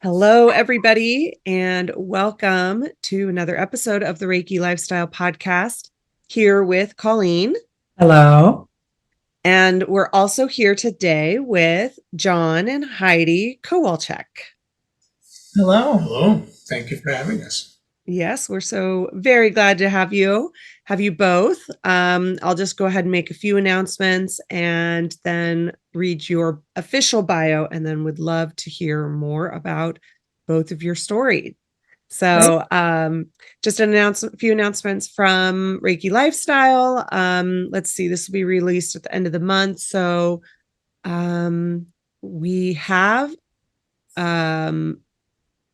Hello, everybody, and welcome to another episode of the Reiki Lifestyle Podcast here with Colleen. Hello. And we're also here today with John and Heidi Kowalchyk. Hello. Hello. Thank you for having us. Yes, we're so very glad to have you both. I'll just go ahead and make a few announcements and then read your official bio, and then would love to hear more about both of your stories. So just a few announcements from Reiki Lifestyle. Let's see, this will be released at the end of the month. So we have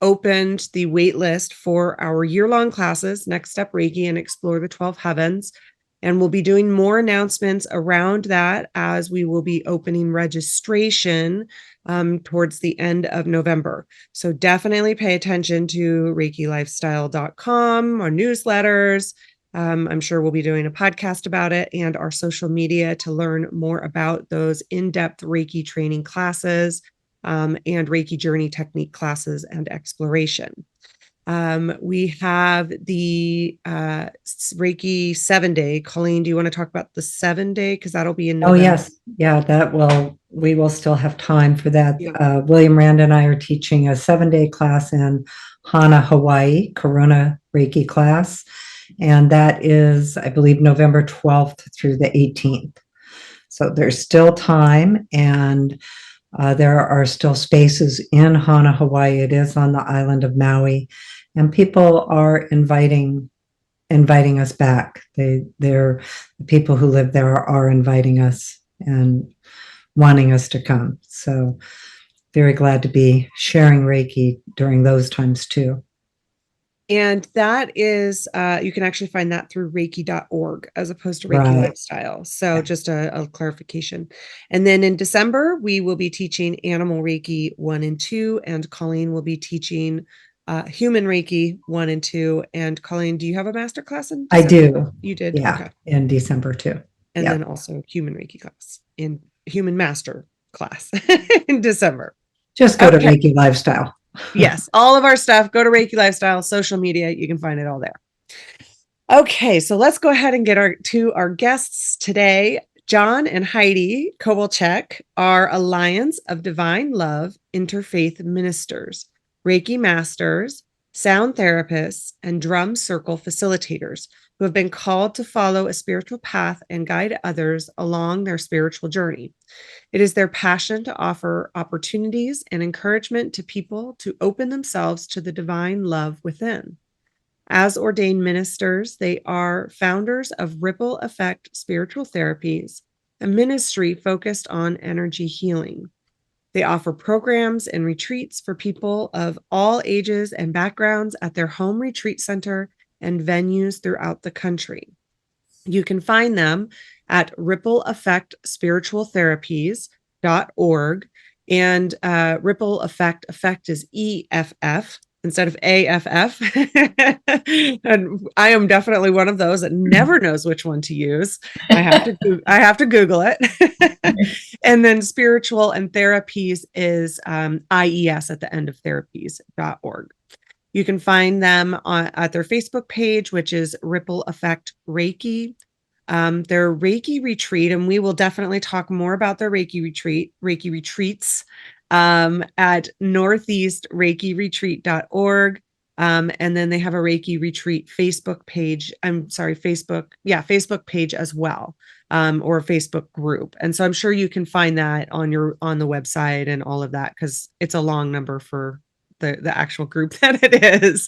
opened the wait list for our year-long classes, Next Step Reiki and Explore the 12 Heavens. And we'll be doing more announcements around that as we will be opening registration towards the end of November. So definitely pay attention to ReikiLifestyle.com, our newsletters. I'm sure we'll be doing a podcast about it, and our social media to learn more about those in-depth Reiki training classes and Reiki journey technique classes and exploration. We have the Reiki 7-day. Colleen, do you want to talk about the 7-day? Because that'll be in November. Oh, yes. Yeah, we will still have time for that. Yeah. William Rand and I are teaching a 7-day class in Hana, Hawaii, Corona Reiki class. And that is, I believe, November 12th through the 18th. So there's still time, and there are still spaces in Hana, Hawaii. It is on the island of Maui, and people are inviting us back. The people who live there are inviting us and wanting us to come. So very glad to be sharing Reiki during those times too. And that is, you can actually find that through reiki.org as opposed to Reiki Lifestyle. So just a clarification. And then in December, we will be teaching Animal Reiki 1 and 2, and Colleen will be teaching Human Reiki 1 and 2. And Colleen, do you have a master class in December? I do. You did? Yeah, okay. In December too. And then also Human Reiki class, in Human Master class in December. Just go to Reiki Lifestyle. Yes, all of our stuff. Go to Reiki Lifestyle, social media. You can find it all there. Okay, so let's go ahead and get to our guests today. John and Heidi Kowalchyk are Alliance of Divine Love Interfaith Ministers, Reiki Masters, sound therapists, and drum circle facilitators who have been called to follow a spiritual path and guide others along their spiritual journey. It is their passion to offer opportunities and encouragement to people to open themselves to the divine love within. As ordained ministers, they are founders of Ripple Effect Spiritual Therapies, a ministry focused on energy healing. They offer programs and retreats for people of all ages and backgrounds at their home retreat center and venues throughout the country. You can find them at rippleeffectspiritualtherapies.org, and Ripple Effect is EFF instead of AFF. And I am definitely one of those that never knows which one to use. I have to Google it. And then spiritual and therapies is IES at the end of therapies.org. You can find them at their Facebook page, which is Ripple Effect Reiki. Their Reiki retreat, and we will definitely talk more about their Reiki retreats at northeastreikiretreat.org. And then they have a Reiki retreat Facebook page. Facebook page as well, or a Facebook group. And so I'm sure you can find that on the website and all of that, because it's a long number for the actual group that it is.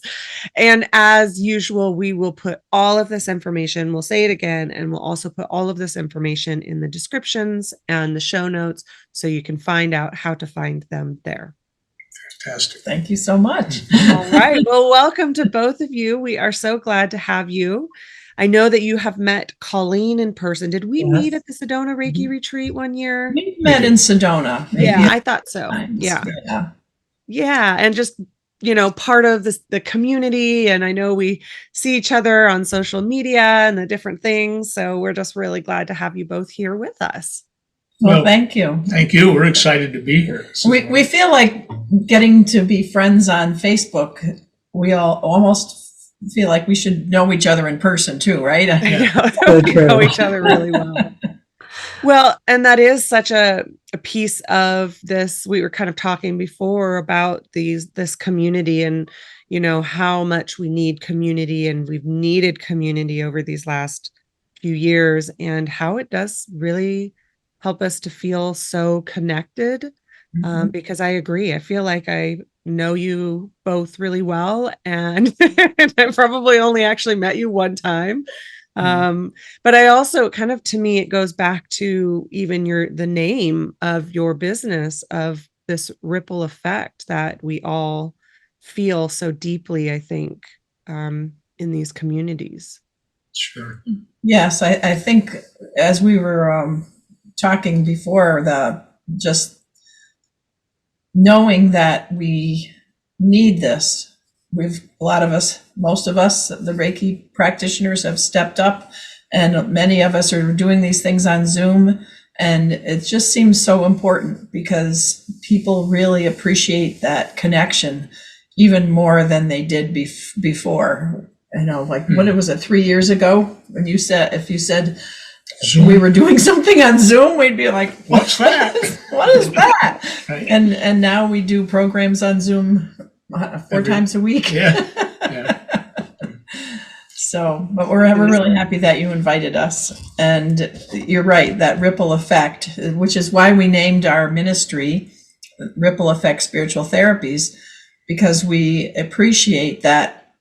And as usual, we will put all of this information, we'll say it again, and we'll also put all of this information in the descriptions and the show notes so you can find out how to find them there. Fantastic. Thank you so much. All right. Well, welcome to both of you. We are so glad to have you. I know that you have met Colleen in person. Did we meet at the Sedona Reiki retreat one year? We met in Sedona. Yeah, I thought so. Yeah. Yeah. And just, part of the community. And I know we see each other on social media and the different things. So we're just really glad to have you both here with us. Well, Well, thank you. Thank you. We're excited to be here. We feel like getting to be friends on Facebook. We all almost feel like we should know each other in person too, right? I Yeah. know, So we know true. each other really well. Well, and that is such a piece of this. We were kind of talking before about this community and, how much we need community, and we've needed community over these last few years, and how it does really help us to feel so connected. Mhm. Because I agree. I feel like I know you both really well, and I probably only actually met you one time. But I also kind of, to me, it goes back to even the name of your business, of this ripple effect that we all feel so deeply, I think, in these communities. Sure. Yes, I think as we were talking before, just knowing that we need this. A lot of us, most of us, the Reiki practitioners have stepped up, and many of us are doing these things on Zoom. And it just seems so important because people really appreciate that connection even more than they did before. Like what was it, 3 years ago when if you said Zoom. we were doing something on Zoom, we'd be like, What's that? What is that? Right. And now we do programs on Zoom 4 times a week. Yeah. Yeah. So, but we're really happy that you invited us. And you're right, that ripple effect, which is why we named our ministry Ripple Effect Spiritual Therapies, because we appreciate that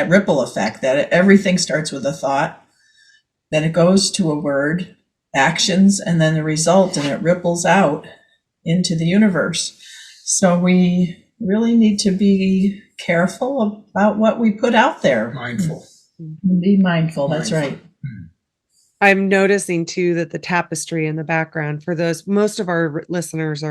ripple effect, that everything starts with a thought, then it goes to a word, actions, and then the result, and it ripples out into the universe. So we really need to be careful about what we put out there. Mindful. Be mindful. That's right. I'm noticing too that the tapestry in the background, for most of our listeners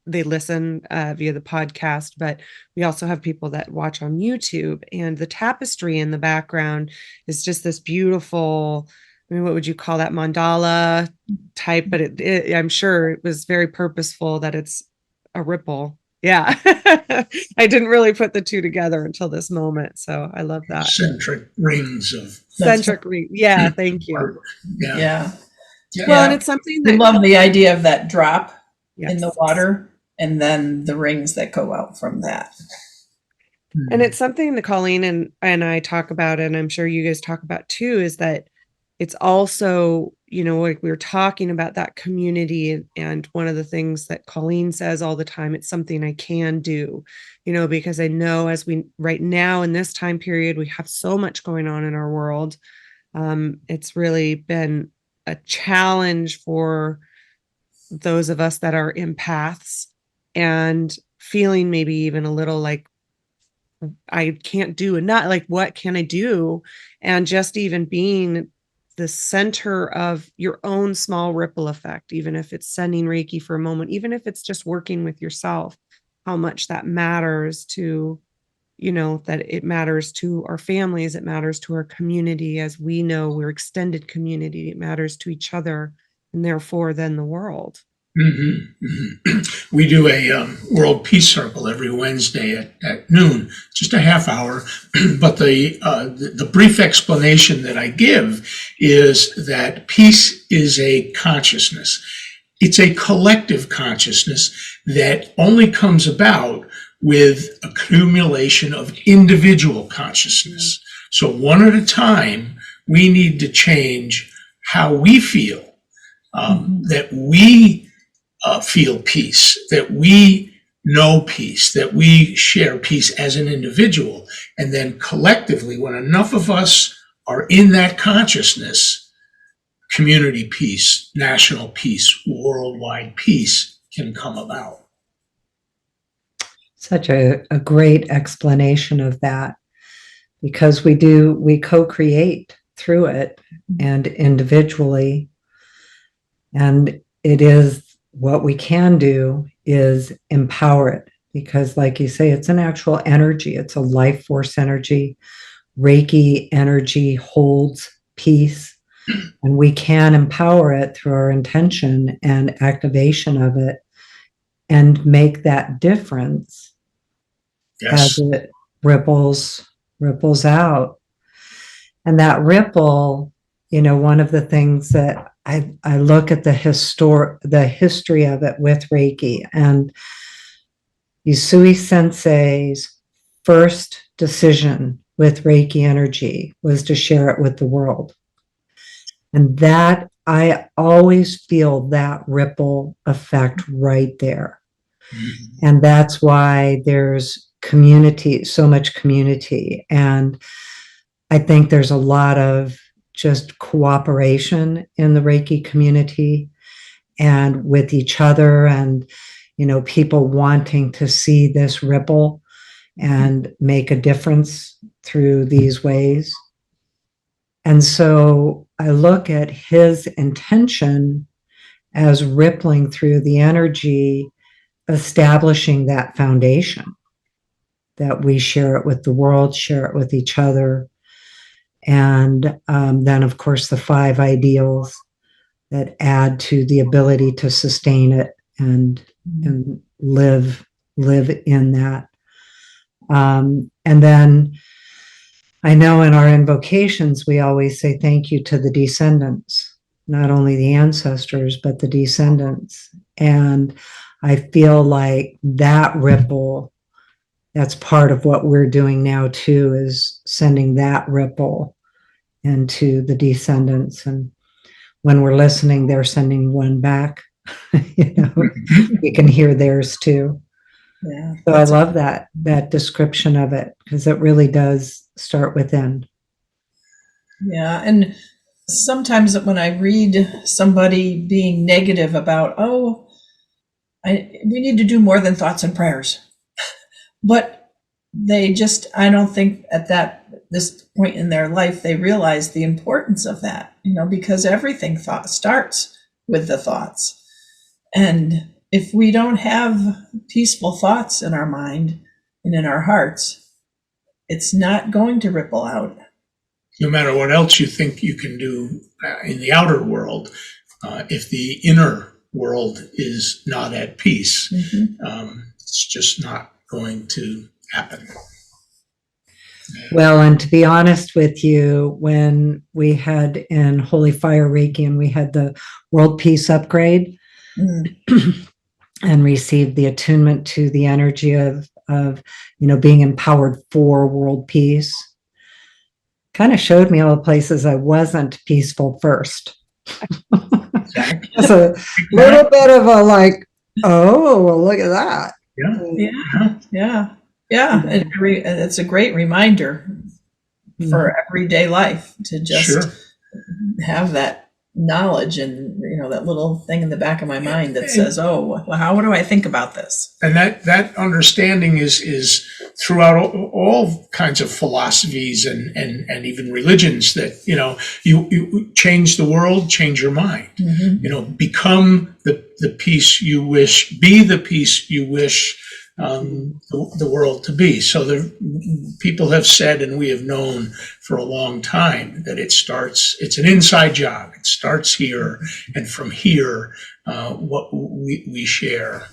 they listen via the podcast, but we also have people that watch on YouTube, and the tapestry in the background is just this beautiful, what would you call that, mandala type, but I'm sure it was very purposeful that it's a ripple. Yeah. I didn't really put the two together until this moment. So I love that. Centric rings of Centric ring. Yeah. Thank you. art. Yeah. Yeah. Well, and it's something We that love the idea of that drop yes. in the water, and then the rings that go out from that. And it's something that Colleen and I talk about, and I'm sure you guys talk about too, is that it's also, like we were talking about that community. And one of the things that Colleen says all the time, it's something I can do, because I know right now in this time period, we have so much going on in our world. It's really been a challenge for those of us that are empaths, and feeling maybe even a little like I can't do enough. Like, what can I do? And just even being the center of your own small ripple effect, even if it's sending Reiki for a moment, even if it's just working with yourself, how much that matters to, that it matters to our families, it matters to our community, as we know we're extended community, it matters to each other, and therefore then the world. Mm-hmm. Mm-hmm. We do a World Peace Circle every Wednesday at noon, just a half hour. But the brief explanation that I give is that peace is a consciousness. It's a collective consciousness that only comes about with accumulation of individual consciousness. So one at a time, we need to change how we feel, that we feel peace, that we know peace, that we share peace as an individual. And then collectively, when enough of us are in that consciousness, community peace, national peace, worldwide peace can come about. Such a great explanation of that, because we co-create through it and individually. And it is what we can do is empower it, because like you say, it's an actual energy. It's a life force energy. Reiki energy holds peace. And we can empower it through our intention and activation of it and make that difference Yes. as it ripples out. And that ripple, one of the things that I look at the history of it with Reiki, and Usui Sensei's first decision with Reiki energy was to share it with the world. And that I always feel that ripple effect right there. Mm-hmm. And that's why there's community, so much community. And I think there's a lot of just cooperation in the Reiki community and with each other, and, people wanting to see this ripple and make a difference through these ways. And so I look at his intention as rippling through the energy, establishing that foundation that we share it with the world, share it with each other. And then, of course, the 5 ideals that add to the ability to sustain it and live in that. And then I know in our invocations, we always say thank you to the descendants, not only the ancestors, but the descendants. And I feel like that ripple, that's part of what we're doing now too, is sending that ripple into the descendants. And when we're listening, they're sending one back. We can hear theirs too. Yeah. So I love that description of it, because it really does start within. Yeah. And sometimes when I read somebody being negative about, we need to do more than thoughts and prayers. But they just, I don't think at this point in their life, they realize the importance of that, because everything starts with the thoughts. And if we don't have peaceful thoughts in our mind and in our hearts, it's not going to ripple out. No matter what else you think you can do in the outer world, if the inner world is not at peace, it's just not going to happen. Well, and to be honest with you, when we had in Holy Fire Reiki and we had the World Peace Upgrade and received the attunement to the energy of being empowered for world peace, kind of showed me all the places I wasn't peaceful first. It's a little bit of a like, oh, well, look at that. Yeah. And it's a great reminder for everyday life to just have that knowledge and, that little thing in the back of my mind that says, what do I think about this? And that understanding is throughout all kinds of philosophies and even religions, that, you change the world, change your mind, become the peace you wish, be the peace you wish the world to be. So people have said, and we have known for a long time, that it's an inside job. It starts here, and from here, what we share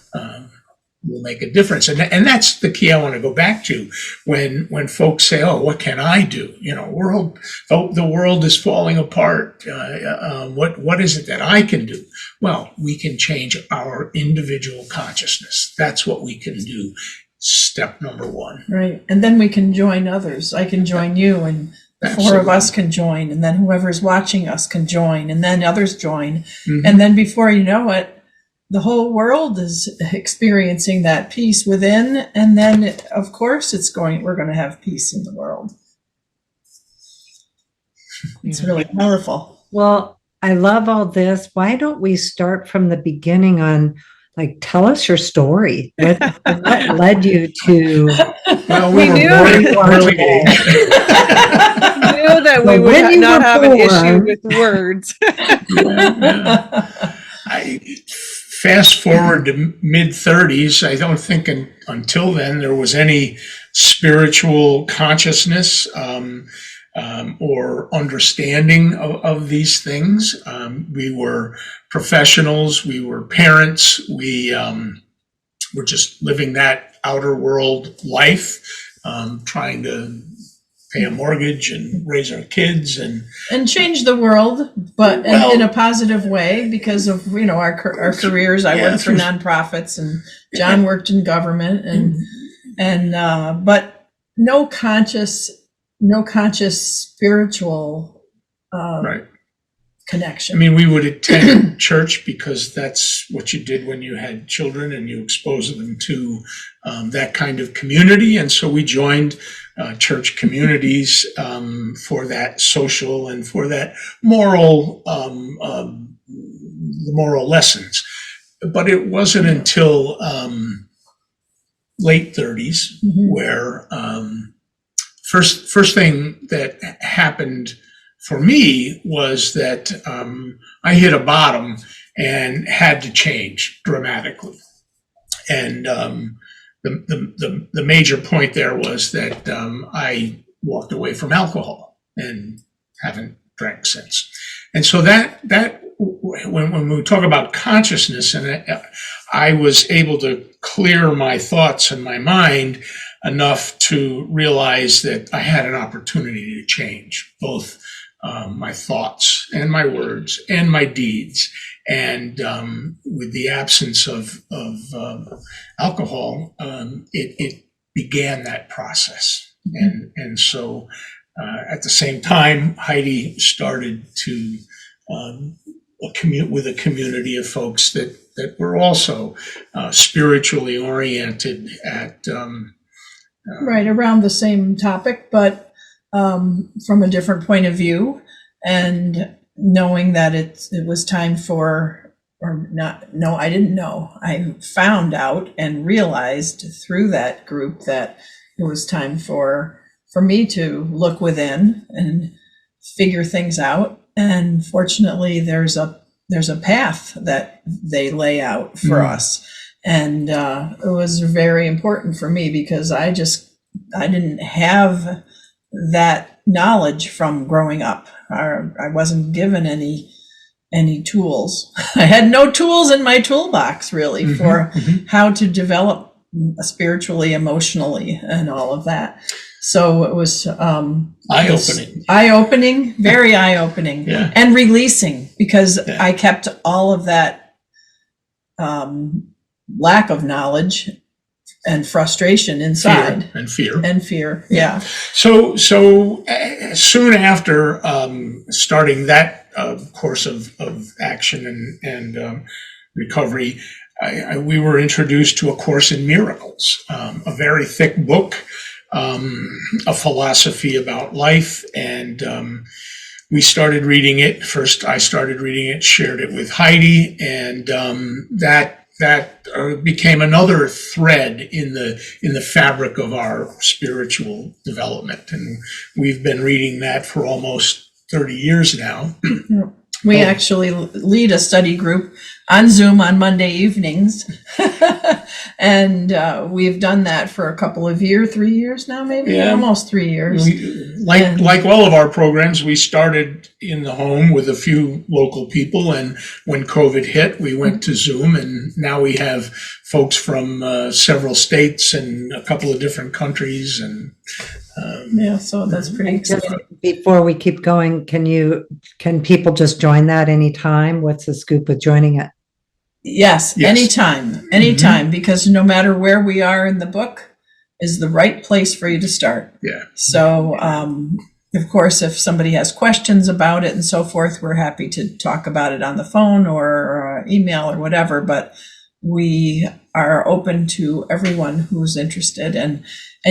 will make a difference. And that's the key I want to go back to when folks say, oh, what can I do? The world is falling apart. What is it that I can do? Well, we can change our individual consciousness. That's what we can do. Step number 1. Right. And then we can join others. I can join you, and the 4 of us can join, and then whoever's watching us can join, and then others join. And then before you know it, the whole world is experiencing that peace within. And then, of course, we're going to have peace in the world. It's really powerful. Well, I love all this. Why don't we start from the beginning on, tell us your story. What led you to? Well, we knew that we would not have an issue with words. Fast forward to mid-30s, I don't think until then there was any spiritual consciousness. or understanding of these things. We were professionals, we were parents, we were just living that outer world life, trying to pay a mortgage and raise our kids and change the world, but Well- in a positive way because of our careers. I worked for nonprofits, and John worked in government, and but no conscious spiritual right. connection. I mean, we would attend church because that's what you did when you had children and you exposed them to that kind of community. And so we joined church communities for that social and for that moral, the moral lessons. But it wasn't until late 30s where first thing that happened for me was that I hit a bottom and had to change dramatically. And the major point there was that I walked away from alcohol and haven't drank since. And so that when we talk about consciousness, and I was able to clear my thoughts and my mind enough to realize that I had an opportunity to change both my thoughts and my words and my deeds. And with the absence of alcohol, it began that process. And so at the same time, Heidi started to commute with a community of folks that were also spiritually oriented at right around the same topic, but from a different point of view, and knowing that it was time for, or not, no, I didn't know. I found out and realized through that group that it was time for me to look within and figure things out. And fortunately, there's a path that they lay out for us. And it was very important for me because I didn't have that knowledge from growing up. I wasn't given any tools. I had no tools in my toolbox really for how to develop spiritually, emotionally, and all of that. So it was eye-opening, very eye-opening, Yeah. and releasing, because I kept all of that lack of knowledge and frustration inside. Fear. Yeah. So soon after starting that course of action and recovery, we were introduced to A Course in Miracles, a very thick book, a philosophy about life, and we started reading it. First, I started reading it, shared it with Heidi, and that became another thread in the fabric of our spiritual development. And we've been reading that for almost 30 years now. We actually lead a study group on Zoom on Monday evenings. And we've done that for a couple of 3 years now, maybe almost 3 years. Like all of our programs, we started in the home with a few local people, and when COVID hit, we went to Zoom, and now we have folks from several states and a couple of different countries, and so that's pretty exciting. Before we keep going, can people just join that anytime? What's the scoop with joining it? Yes. Anytime, because no matter where we are in the book is the right place for you to start. Yeah. So, of course, if somebody has questions about it and so forth, we're happy to talk about it on the phone or email or whatever, but we are open to everyone who's interested. And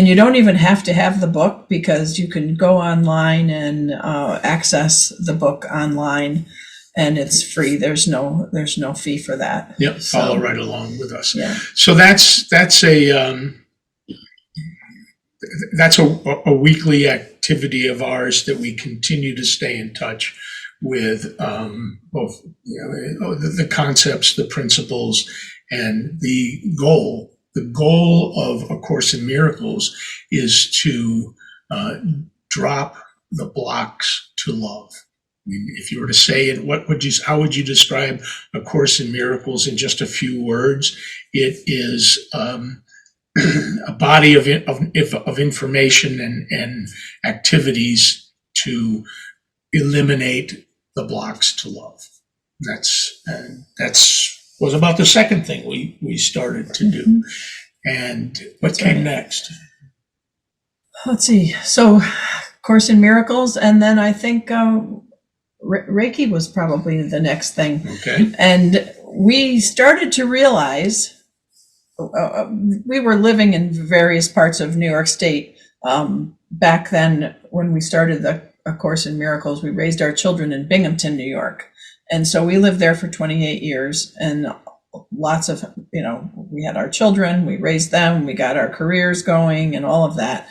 you don't even have to have the book, because you can go online and access the book online, and it's free. There's no fee for that. Yep. Follow right along with us. Yeah. So that's a weekly activity of ours that we continue to stay in touch with, both the concepts, the principles, and the goal. The goal of A Course in Miracles is to drop the blocks to love. I mean, if you were to say it, how would you describe A Course in Miracles in just a few words? It is a body of information and activities to eliminate the blocks to love. That's was about the second thing we started to do. And what came next? Let's see. So, Course in Miracles, and then I think Reiki was probably the next thing. Okay. And we started to realize we were living in various parts of New York State back then when we started A Course in Miracles. We raised our children in Binghamton, New York. And so we lived there for 28 years, and lots of, we had our children, we raised them, we got our careers going and all of that.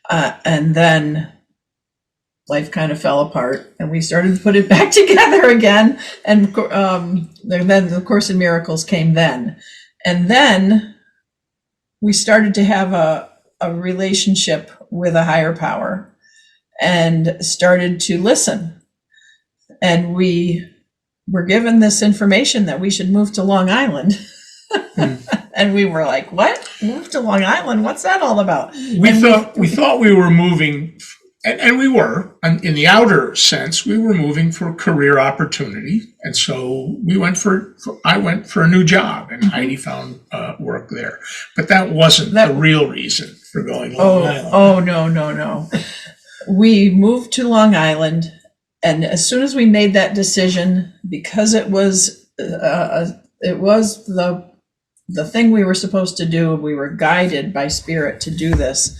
And then life kind of fell apart, and we started to put it back together again. And then the Course in Miracles came then. And then we started to have a relationship with a higher power and started to listen. And we were given this information that we should move to Long Island. And we were like, what? Move to Long Island? What's that all about? We thought we were moving, and we were, in the outer sense, we were moving for career opportunity. And so I went for a new job, and Heidi found work there. But that wasn't the real reason for going to Long Island. Oh, no. We moved to Long Island. And as soon as we made that decision, because it was the thing we were supposed to do, we were guided by Spirit to do this,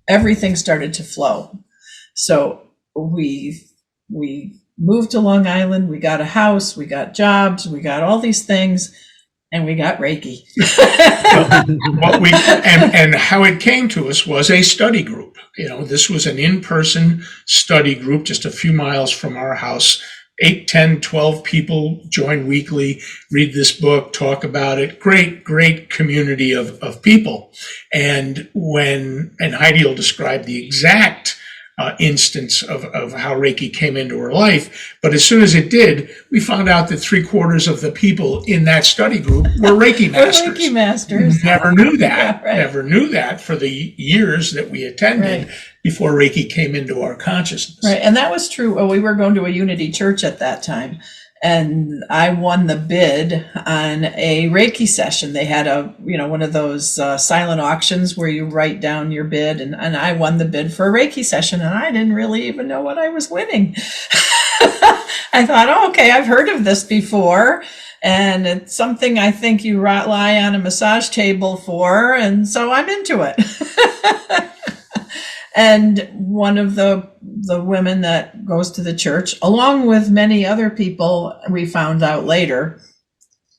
everything started to flow. So we moved to Long Island, we got a house, we got jobs, we got all these things, and we got Reiki. And how it came to us was a study group. This was an in-person study group just a few miles from our house. 8, 10, 12 people join weekly, read this book, talk about it. Great community of people. And Heidi will describe the exact instance of how Reiki came into her life. But as soon as it did, we found out that 3/4 of the people in that study group were Reiki Masters. Reiki Masters. Never knew that. Yeah, right. Never knew that for the years that we attended before Reiki came into our consciousness. Right. And that was true. We were going to a Unity church at that time. And I won the bid on a Reiki session. They had one of those silent auctions where you write down your bid, and I won the bid for a Reiki session, and I didn't really even know what I was winning. I thought, okay, I've heard of this before, and it's something I think you lie on a massage table for, and so I'm into it. And one of the women that goes to the church, along with many other people we found out later,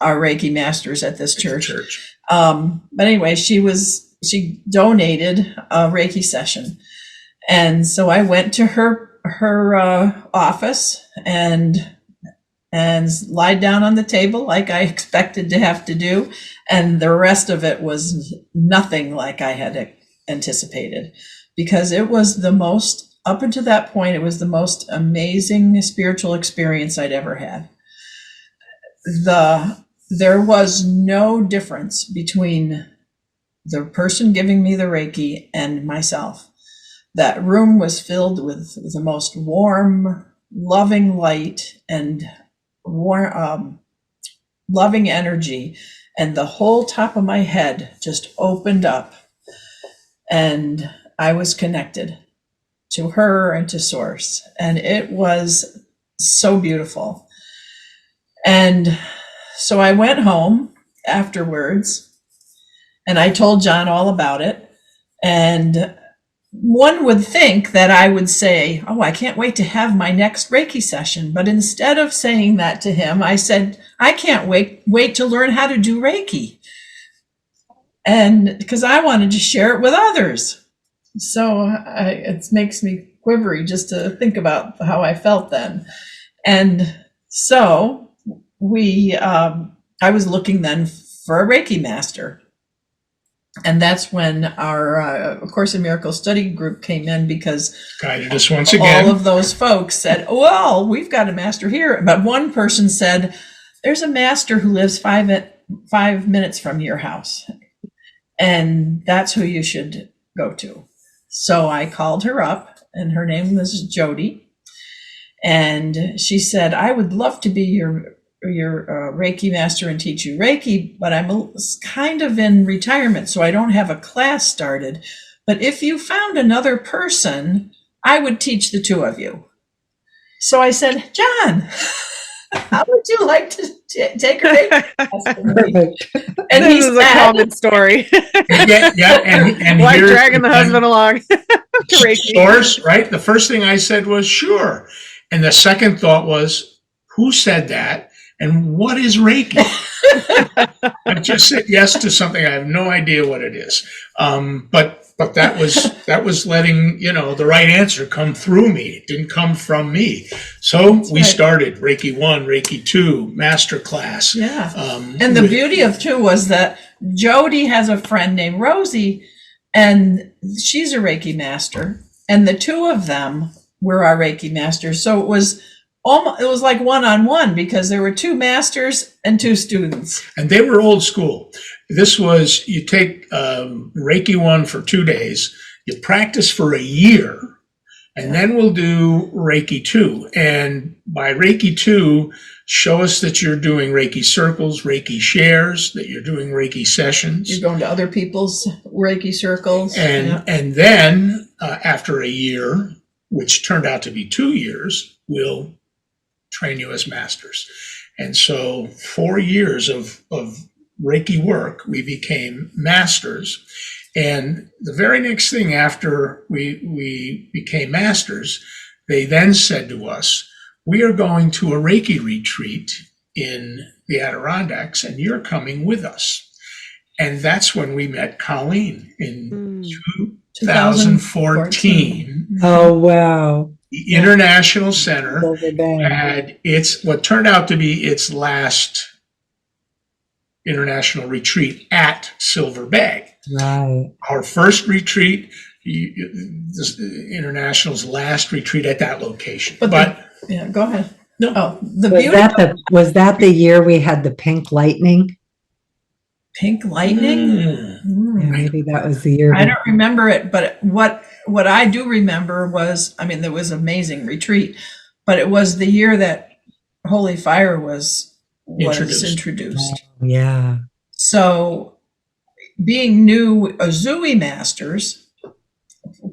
are Reiki Masters at this church. But anyway, she donated a Reiki session. And so I went to her office and lied down on the table like I expected to have to do. And the rest of it was nothing like I had anticipated. Because it was up until that point, it was the most amazing spiritual experience I'd ever had. There was no difference between the person giving me the Reiki and myself. That room was filled with the most warm, loving light and warm, loving energy. And the whole top of my head just opened up. And I was connected to her and to Source, and it was so beautiful. And so I went home afterwards, and I told John all about it. And one would think that I would say, oh, I can't wait to have my next Reiki session. But instead of saying that to him, I said, I can't wait to learn how to do Reiki. And because I wanted to share it with others. So it makes me quivery just to think about how I felt then. And so I was looking then for a Reiki master. And that's when our Course in Miracles study group came in, because Guided us once again. all of those folks said, well, we've got a master here. But one person said, there's a master who lives 5 minutes from your house, and that's who you should go to. So I called her up, and her name was Jody. And she said, I would love to be your Reiki master and teach you Reiki, but I'm kind of in retirement, so I don't have a class started. But if you found another person, I would teach the two of you. So I said, John, how would you like to take a Reiki class with me? Perfect. And This he is a said, common story. And Wife here's- dragging the husband along to Reiki. Source, right? The first thing I said was, sure. And the second thought was, who said that? And what is Reiki? I just said yes to something. I have no idea what it is. But that was letting, the right answer come through me. It didn't come from me. So we right. started Reiki 1, Reiki 2, master class. yeah. And the beauty of too was that Jody has a friend named Rosie, and she's a Reiki master, and the two of them were our Reiki masters. So it was like one-on-one, because there were two masters and two students. And they were old school. This was, you take Reiki 1 for 2 days, you practice for a year, and then we'll do Reiki 2. And by Reiki 2, show us that you're doing Reiki circles, Reiki shares, that you're doing Reiki sessions. You're going to other people's Reiki circles. And then after a year, which turned out to be 2 years, we'll train you as masters. And so 4 years of Reiki work, we became masters. And the very next thing after we became masters, they then said to us, we are going to a Reiki retreat in the Adirondacks, and you're coming with us. And that's when we met Colleen in 2014. Oh, wow. The International Center Silver Bay. had what turned out to be its last international retreat at Silver Bay. Right. Our first retreat, International's last retreat at that location. But yeah, go ahead. No. Oh, the Was beauty was that the year we had the pink lightning? Pink lightning. Yeah, maybe that was the year. I don't remember it, but what I do remember was, there was amazing retreat, but it was the year that Holy Fire was introduced. Yeah. So being new Azui masters,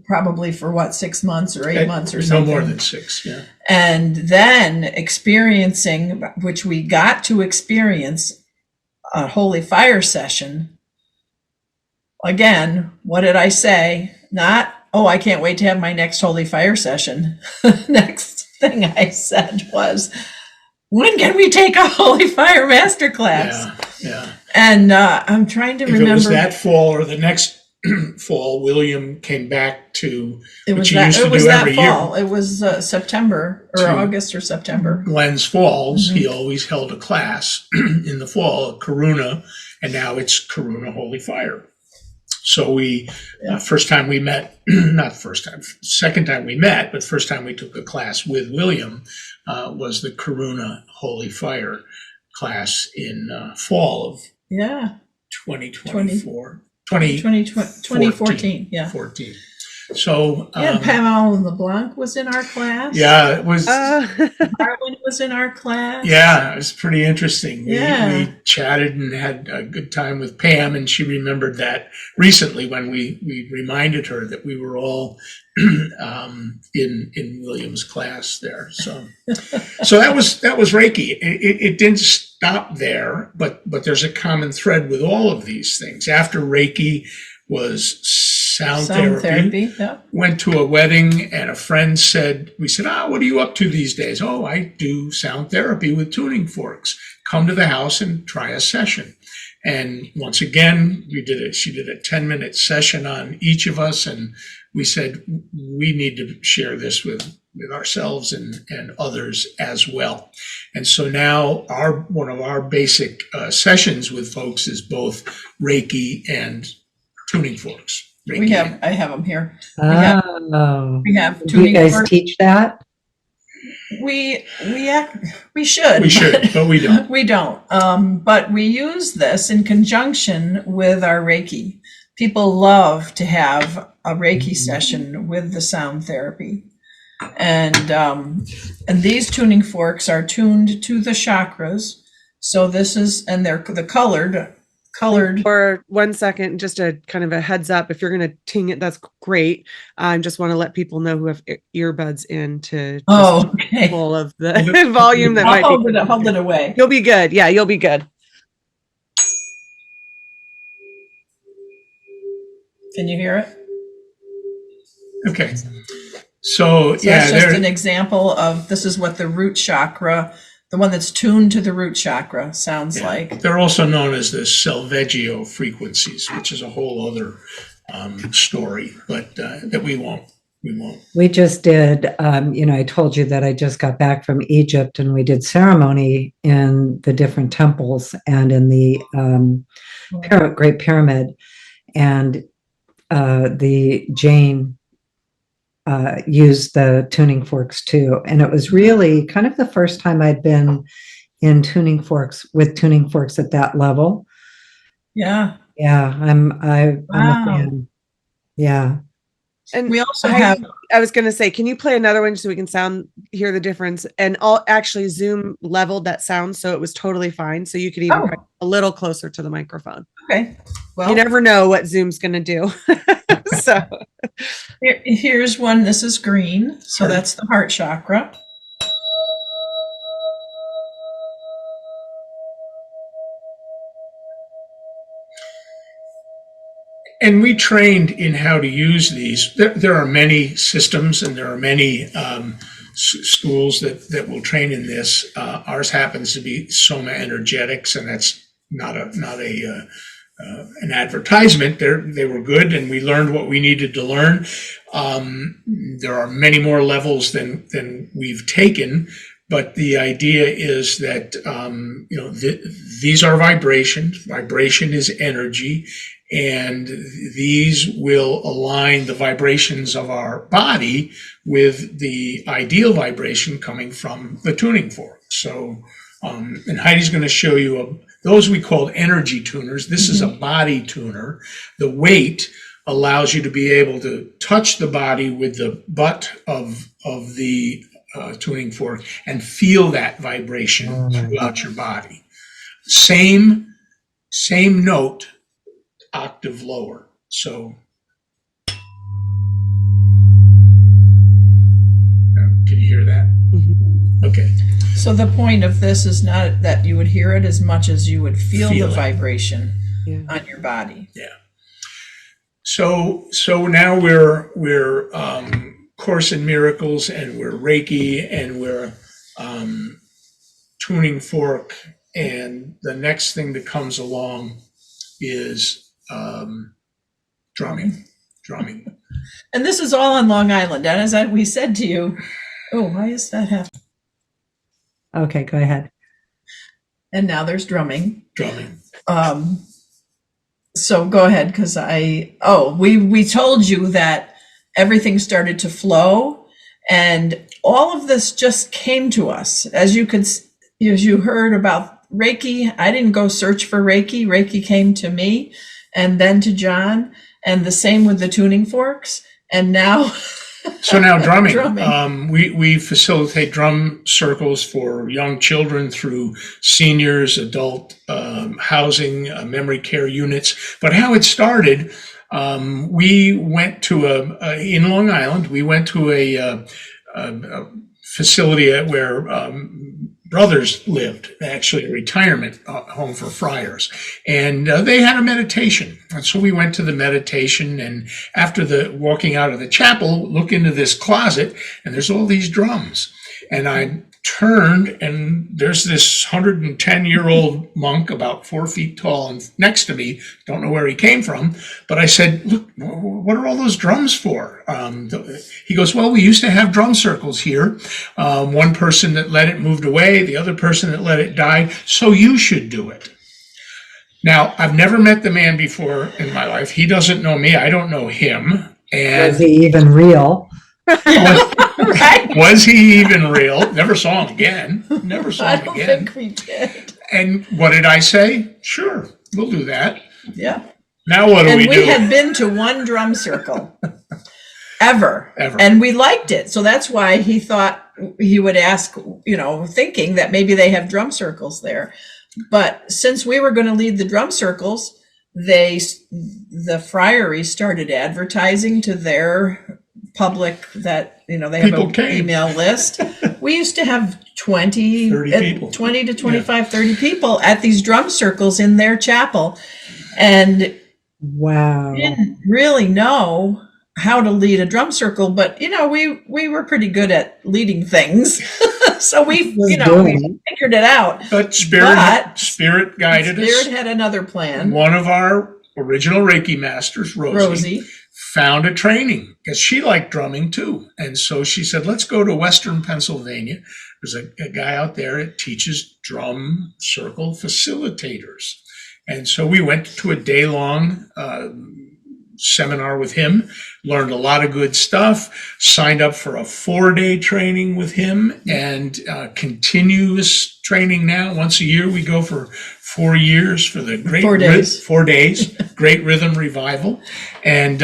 probably for 6 months or 8 months or something. No more than 6, yeah. And then experiencing, which we got to experience, a Holy Fire session. Again, what did I say? Not, I can't wait to have my next Holy Fire session. Next thing I said was, when can we take a Holy Fire masterclass? Yeah. And I'm trying to remember. It was that fall or the next fall, William came back to It was which he used to do every fall. year. It was September or August or September. Glens Falls, he always held a class in the fall at Karuna, and now it's Karuna Holy Fire. So first time we met, not first time, second time we met, but first time we took a class with William was the Karuna Holy Fire class in fall of 2024. 2014, yeah. 14. So Pamela LeBlanc was in our class. Yeah, it was. Marlon was in our class. Yeah, it was pretty interesting. Yeah. We chatted and had a good time with Pam, and she remembered that recently when we reminded her that we were all in William's class there. So that was Reiki. It didn't stop there, but there's a common thread with all of these things. After Reiki was sound therapy. Yeah. Went to a wedding, and a friend said, what are you up to these days? Oh, I do sound therapy with tuning forks. Come to the house and try a session. And once again, she did a 10-minute session on each of us, and we said, we need to share this with ourselves and others as well. And so now one of our basic sessions with folks is both Reiki and tuning forks. I have them here. have We have Do you tuning guys forks. teach that? We should. We should, but we don't. We don't. But we use this in conjunction with our Reiki. People love to have a Reiki session with the sound therapy. And these tuning forks are tuned to the chakras. So this is, and they're the colored. For 1 second, just a kind of a heads up, if you're going to ting it, that's great. I just want to let people know who have earbuds in to Okay. full of the volume that might I'll be. hold it away. You'll be good. Yeah, you'll be good. Can you hear it? Okay. So yeah, That's just an example of, this is what the root chakra, the one that's tuned to the root chakra, sounds like. They're also known as the Solfeggio frequencies, which is a whole other story, but that we won't. We just did, I told you that I just got back from Egypt, and we did ceremony in the different temples and in the Great Pyramid. And the Jane used the tuning forks too. And it was really kind of the first time I'd been in tuning forks at that level. Yeah. Yeah, I'm a fan. Yeah. And we also have, I was going to say, can you play another one so we can hear the difference? And I'll actually Zoom leveled that sound so it was totally fine. So you could even come a little closer to the microphone. Okay. Well, you never know what Zoom's going to do. So here's one. This is green. So that's the heart chakra. And we trained in how to use these. There are many systems and there are many schools that will train in this. Ours happens to be Soma Energetics, and that's not an advertisement. They were good, and we learned what we needed to learn. There are many more levels than we've taken, but the idea is that these are vibrations. Vibration is energy. And these will align the vibrations of our body with the ideal vibration coming from the tuning fork. So, and Heidi's going to show you those we called energy tuners. This is a body tuner. The weight allows you to be able to touch the body with the butt of the tuning fork and feel that vibration throughout your body. Same note, octave lower. So can you hear that? Okay. So the point of this is not that you would hear it as much as you would feel the vibration on your body. Yeah. So now we're Course in Miracles, and we're Reiki, and we're tuning fork, and the next thing that comes along is drumming. And this is all on Long Island. And as we said to you, why is that happening? Okay, go ahead. And now there's drumming. So go ahead, because we told you that everything started to flow, and all of this just came to us. As you heard about Reiki, I didn't go search for Reiki. Reiki came to me, and then to John, and the same with the tuning forks. And now, so now drumming. We facilitate drum circles for young children through seniors, adult housing, memory care units. But how it started, we went to in Long Island. We went to a facility where brothers lived, actually a retirement home for friars, and they had a meditation. And so we went to the meditation, and after walking out of the chapel, look into this closet, and there's all these drums. And I turned, and there's this 110-year-old monk about 4 feet tall and next to me. Don't know where he came from, but I said, "Look, what are all those drums for?" He goes, "Well, we used to have drum circles here. One person that led it moved away, the other person that led it died, so you should do it." Now, I've never met the man before in my life. He doesn't know me. I don't know him. And Was he even real? Right? was he even real? Never saw him again. Never saw I him don't again. think we did. And what did I say? Sure, we'll do that. Yeah. Now what do And we we do? had been to one drum circle ever. Ever. And we liked it. So that's why he thought he would ask, thinking that maybe they have drum circles there. But since we were going to lead the drum circles, the friary started advertising to their public that, they have People an came. email list. We used to have 20 people. 20 to 25, 30 people at these drum circles in their chapel. And Wow. didn't really know how to lead a drum circle, but we were pretty good at leading things. So we figured it out. But Spirit guided us. Spirit had another plan. One of our original Reiki masters, Rosie, found a training because she liked drumming too. And so she said, let's go to Western Pennsylvania. There's a guy out there that teaches drum circle facilitators. And so we went to a day-long seminar with him, learned a lot of good stuff, signed up for a 4-day training with him, and continuous training now. Once a year, we go for 4 years for the great 4 days. 4 days, Great Rhythm Revival. And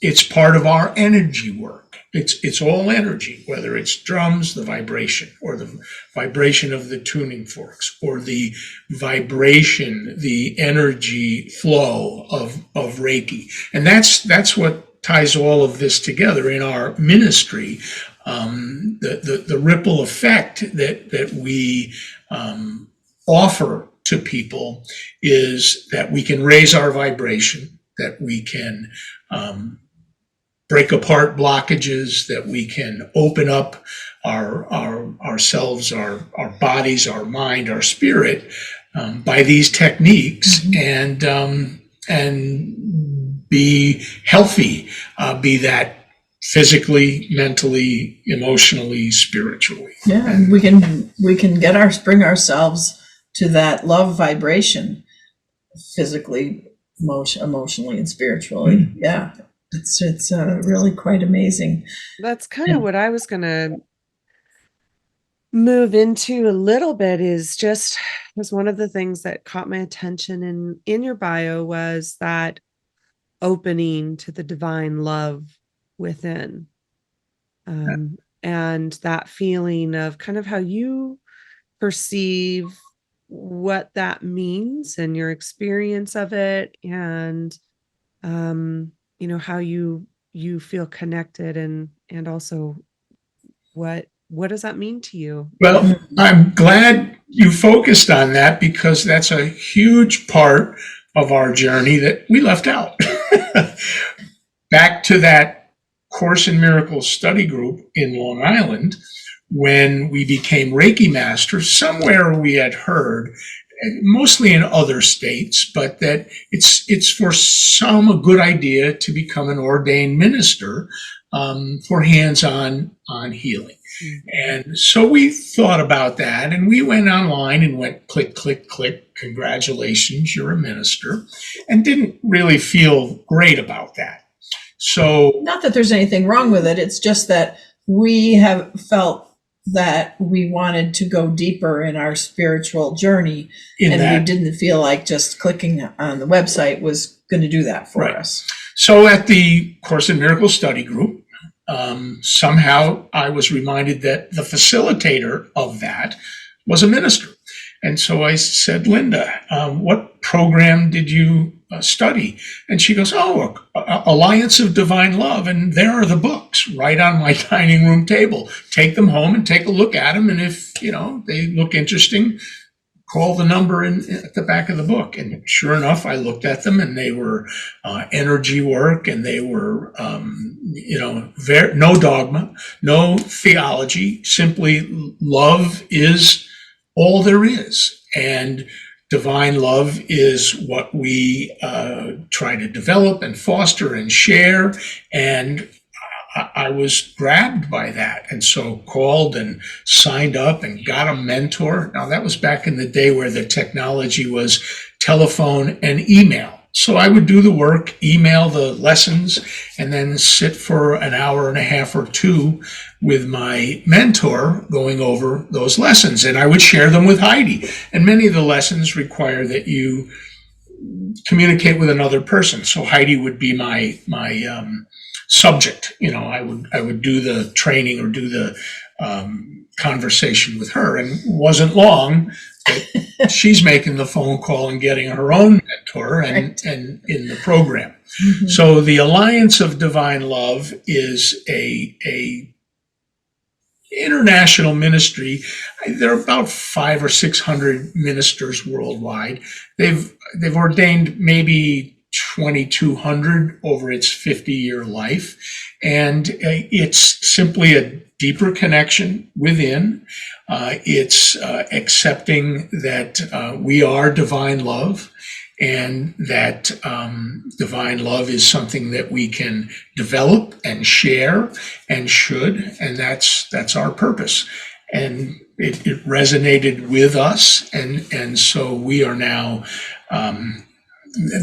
it's part of our energy work. It's all energy, whether it's drums, the vibration, or the vibration of the tuning forks, or the vibration, the energy flow of Reiki. And that's what ties all of this together in our ministry. The ripple effect that we offer to people is that we can raise our vibration, that we can break apart blockages, that we can open up ourselves, our bodies, our mind, our spirit by these techniques, and be healthy, be that physically, mentally, emotionally, spiritually. Yeah, and we can bring ourselves to that love vibration, physically, emotionally, and spiritually. Mm. Yeah. It's really quite amazing. That's kind of what I was going to move into a little bit, was one of the things that caught my attention in your bio was that opening to the divine love within. And that feeling of kind of how you perceive what that means and your experience of it, and how you feel connected, and also what does that mean to you? Well, I'm glad you focused on that, because that's a huge part of our journey that we left out. Back to that Course in Miracles study group in Long Island, when we became Reiki Masters, somewhere we had heard, mostly in other states, but that it's for some a good idea to become an ordained minister for hands-on healing. And so we thought about that, and we went online and went click, click, click, congratulations, you're a minister, and didn't really feel great about that. So, not that there's anything wrong with it, it's just that we have felt that we wanted to go deeper in our spiritual journey, and we didn't feel like just clicking on the website was going to do that for us. So at the Course in Miracles study group, somehow I was reminded that the facilitator of that was a minister. And so I said, Linda, what program did you study? And she goes, Alliance of Divine Love. And there are the books right on my dining room table. Take them home and take a look at them. And if, they look interesting, call the number at the back of the book. And sure enough, I looked at them, and they were energy work, and they were, no dogma, no theology, simply love is all there is. And divine love is what we try to develop and foster and share. And I was grabbed by that, and so called and signed up and got a mentor. Now, that was back in the day where the technology was telephone and email. So I would do the work, email the lessons, and then sit for an hour and a half or two with my mentor going over those lessons. And I would share them with Heidi. And many of the lessons require that you communicate with another person. So Heidi would be my subject. You know, I would do the training or do the conversation with her, and it wasn't long that she's making the phone call and getting her own mentor and in the program. Mm-hmm. So the Alliance of Divine Love is a international ministry. There are about 500 or 600 ministers worldwide. They've ordained maybe 2,200 over its 50-year life. And it's simply a deeper connection within. It's accepting that we are divine love, and that divine love is something that we can develop and share and should, and that's our purpose. And it resonated with us, and so we are now,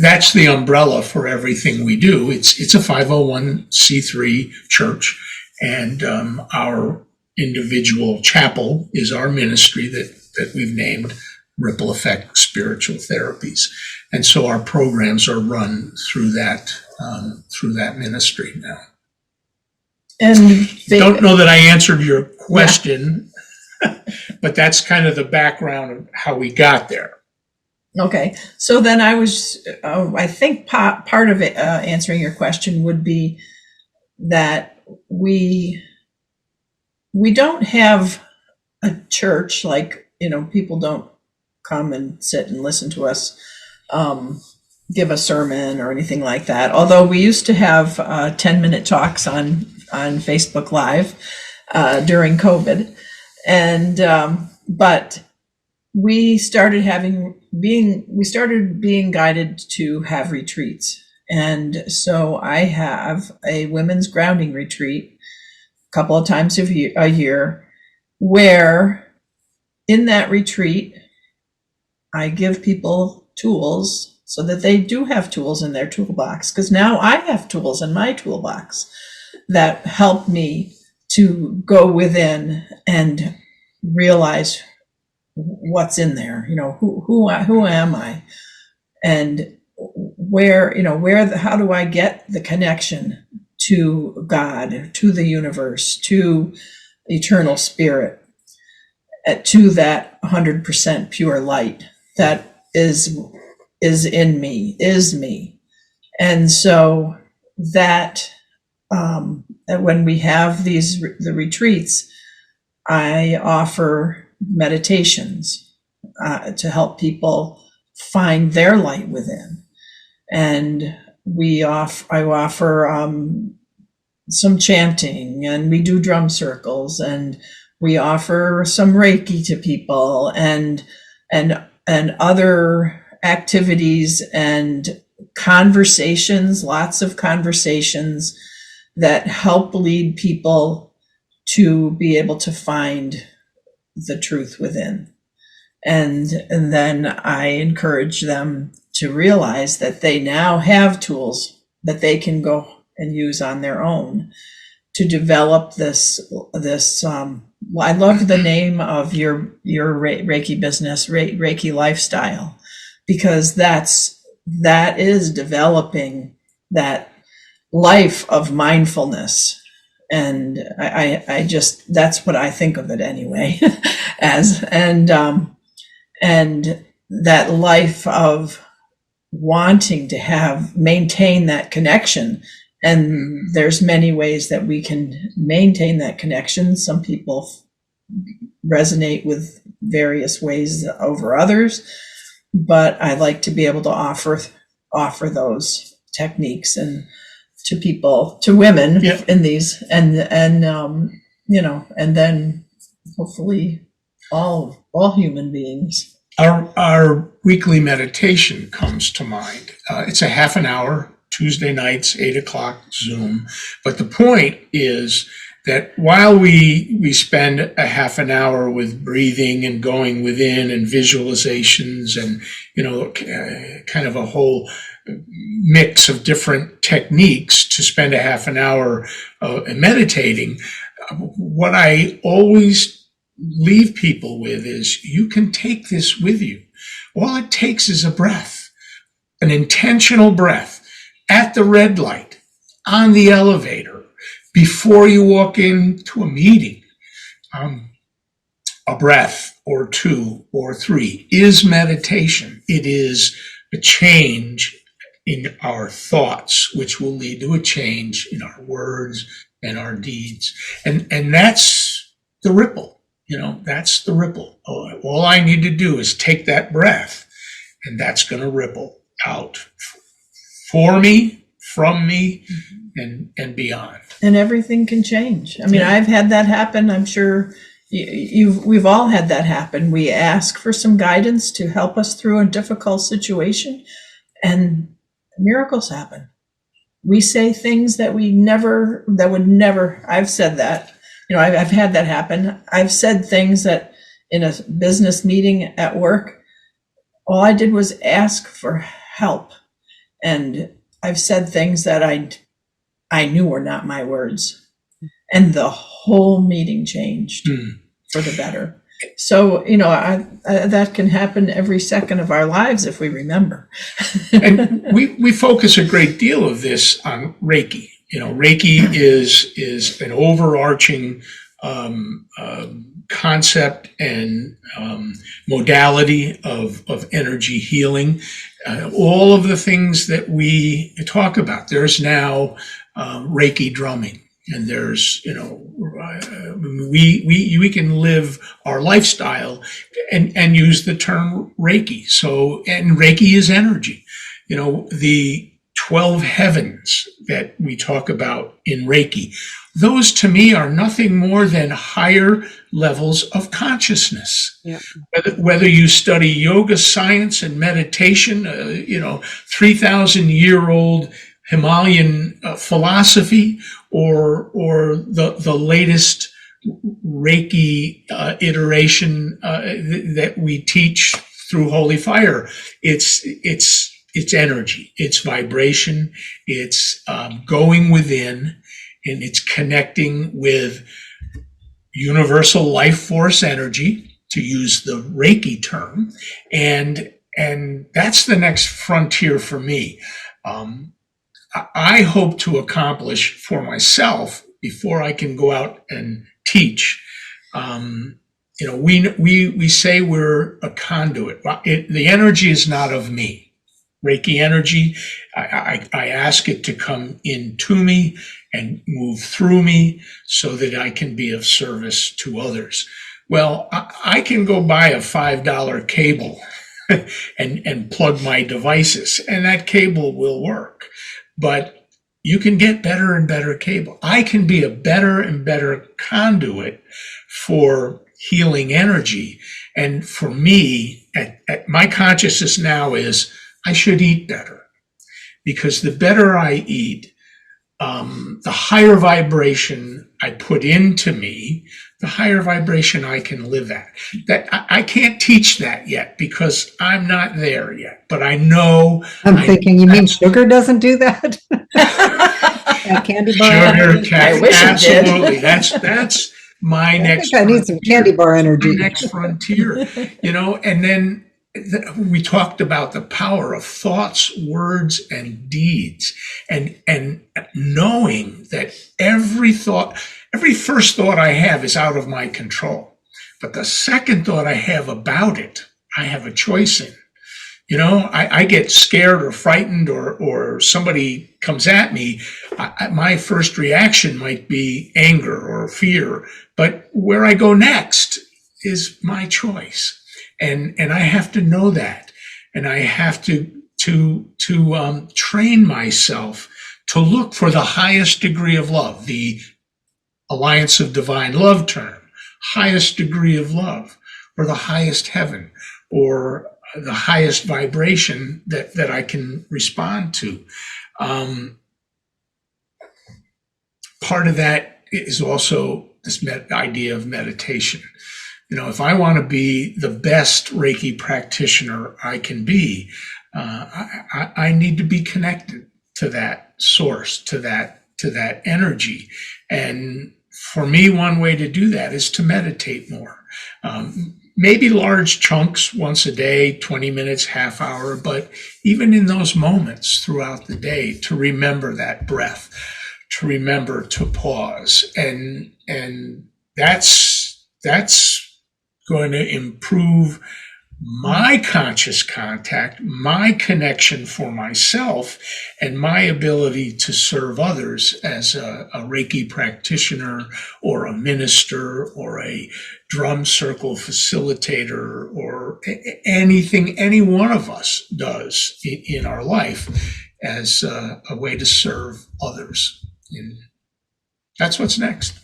that's the umbrella for everything we do. It's a 501c3 church, and our individual chapel is our ministry that we've named Ripple Effect Spiritual Therapies. And so our programs are run through that ministry now. And Don't know that I answered your question, but that's kind of the background of how we got there. Okay, so then I think part of it, answering your question would be that we don't have a church, like, people don't come and sit and listen to us give a sermon or anything like that. Although we used to have 10-minute talks on Facebook Live during COVID, and but we started being guided to have retreats. And so I have a women's grounding retreat a couple of times a year, where in that retreat, I give people tools so that they do have tools in their toolbox. Because now I have tools in my toolbox that help me to go within and realize what's in there. Who am I, and how do I get the connection to God, to the universe, to eternal spirit, to that 100% pure light that is in me, is me. And so that when we have the retreats, I offer meditations to help people find their light within. And I offer some chanting, and we do drum circles, and we offer some Reiki to people, and other activities and conversations, lots of conversations that help lead people to be able to find the truth within. And then I encourage them to realize that they now have tools that they can go and use on their own to develop this I love the name of your Reiki business, Reiki Lifestyle, because that is developing that life of mindfulness. And I just, that's what I think of it anyway, as, and that life of wanting to maintain that connection. And there's many ways that we can maintain that connection. Some people resonate with various ways over others, but I like to be able to offer those techniques and to people, to women in these, and then hopefully all human beings. Our weekly meditation comes to mind. It's a half an hour Tuesday nights, 8 o'clock Zoom. But the point is that while we spend a half an hour with breathing and going within and visualizations and, kind of a whole mix of different techniques to spend a half an hour meditating, what I always leave people with is you can take this with you. All it takes is a breath, an intentional breath at the red light, on the elevator, before you walk into a meeting. A breath or two or three is meditation. It is a change in our thoughts, which will lead to a change in our words and our deeds. And that's the ripple, that's the ripple. All I need to do is take that breath, and that's going to ripple out for me, from me, and beyond. And everything can change. I mean, I've had that happen. I'm sure we've all had that happen. We ask for some guidance to help us through a difficult situation, and miracles happen. We say things that would never, I've said that, I've had that happen. I've said things that in a business meeting at work, all I did was ask for help. And I've said things that I knew were not my words. And the whole meeting changed for the better. So, that can happen every second of our lives if we remember. And we focus a great deal of this on Reiki. Reiki is an overarching concept and modality of energy healing. All of the things that we talk about. There's now Reiki drumming. And there's, we can live our lifestyle and use the term Reiki. So, and Reiki is energy. The 12 heavens that we talk about in Reiki, those to me are nothing more than higher levels of consciousness. Yeah. Whether you study yoga, science, and meditation, 3,000-year-old Himalayan philosophy, or the latest Reiki iteration that we teach through Holy Fire. It's energy, it's vibration, it's going within, and it's connecting with universal life force energy, to use the Reiki term, and that's the next frontier for me. I hope to accomplish for myself before I can go out and teach. We say we're a conduit. The energy is not of me. Reiki energy, I ask it to come into me and move through me so that I can be of service to others. Well, I can go buy a $5 cable and plug my devices, and that cable will work. But you can get better and better cable. I can be a better and better conduit for healing energy. And for me, at my consciousness now is I should eat better, because the better I eat, the higher vibration I put into me, the higher vibration I can live at. That I can't teach that yet because I'm not there yet, but I know. I'm thinking, you mean sugar doesn't do that? That candy bar Sugar, energy? I wish it did. absolutely. That's my next. I need some candy bar energy. My next frontier, and then we talked about the power of thoughts, words, and deeds, and knowing that every first thought I have is out of my control, but the second thought I have about it, I have a choice in. I get scared or frightened, or somebody comes at me. My first reaction might be anger or fear, but where I go next is my choice. And I have to know that, and I have to train myself to look for the highest degree of love, the Alliance of Divine Love term, highest degree of love, or the highest heaven, or the highest vibration that I can respond to. Part of that is also this idea of meditation. If I want to be the best Reiki practitioner I can be, I need to be connected to that source, to that energy. And for me, one way to do that is to meditate more. Maybe large chunks once a day, 20 minutes, half hour, but even in those moments throughout the day, to remember that breath, to remember to pause. And that's going to improve my conscious contact, my connection for myself, and my ability to serve others as a Reiki practitioner or a minister or a drum circle facilitator or anything any one of us does in our life as a way to serve others. And that's what's next.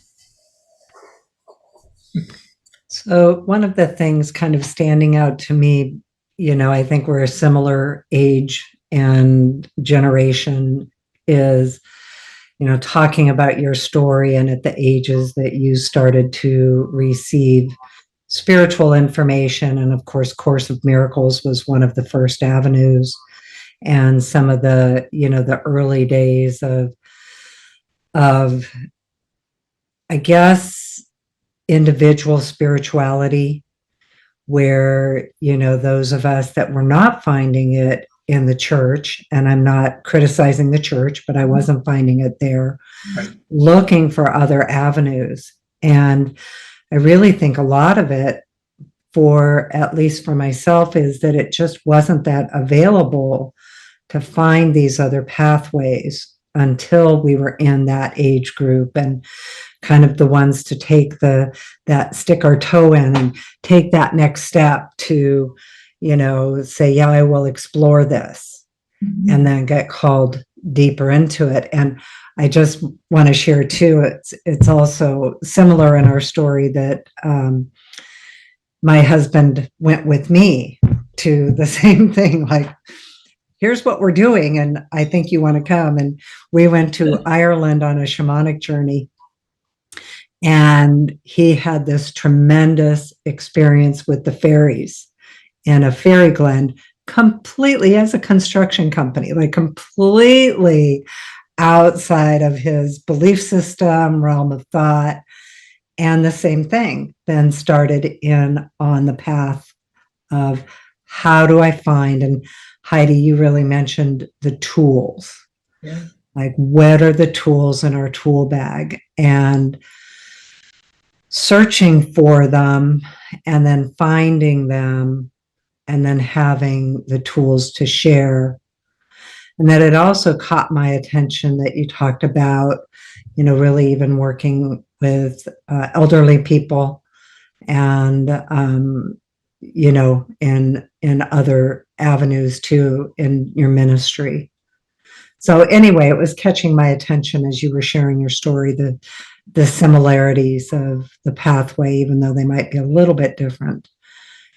So one of the things kind of standing out to me, I think we're a similar age and generation, is, talking about your story and at the ages that you started to receive spiritual information. And of course, Course of Miracles was one of the first avenues. And some of the, the early days of, I guess, individual spirituality, where, those of us that were not finding it in the church, and I'm not criticizing the church, but I wasn't finding it there, Right. Looking for other avenues. And I really think a lot of it, at least for myself, is that it just wasn't that available to find these other pathways until we were in that age group, and kind of the ones to take stick our toe in and take that next step to, say, yeah, I will explore this, and then get called deeper into it. And I just want to share too, it's also similar in our story that my husband went with me to the same thing, like, here's what we're doing, and I think you want to come. And we went to Ireland on a shamanic journey. And he had this tremendous experience with the fairies in a fairy glen, completely as a construction company, like completely outside of his belief system, realm of thought. And the same thing then started on the path of, how do I find, and Heidi, you really mentioned the tools. Yeah. Like, what are the tools in our tool bag? And searching for them, and then finding them, and then having the tools to share. And that it also caught my attention that you talked about, really even working with elderly people, and, in other avenues too in your ministry. So anyway, it was catching my attention as you were sharing your story, the similarities of the pathway, even though they might be a little bit different.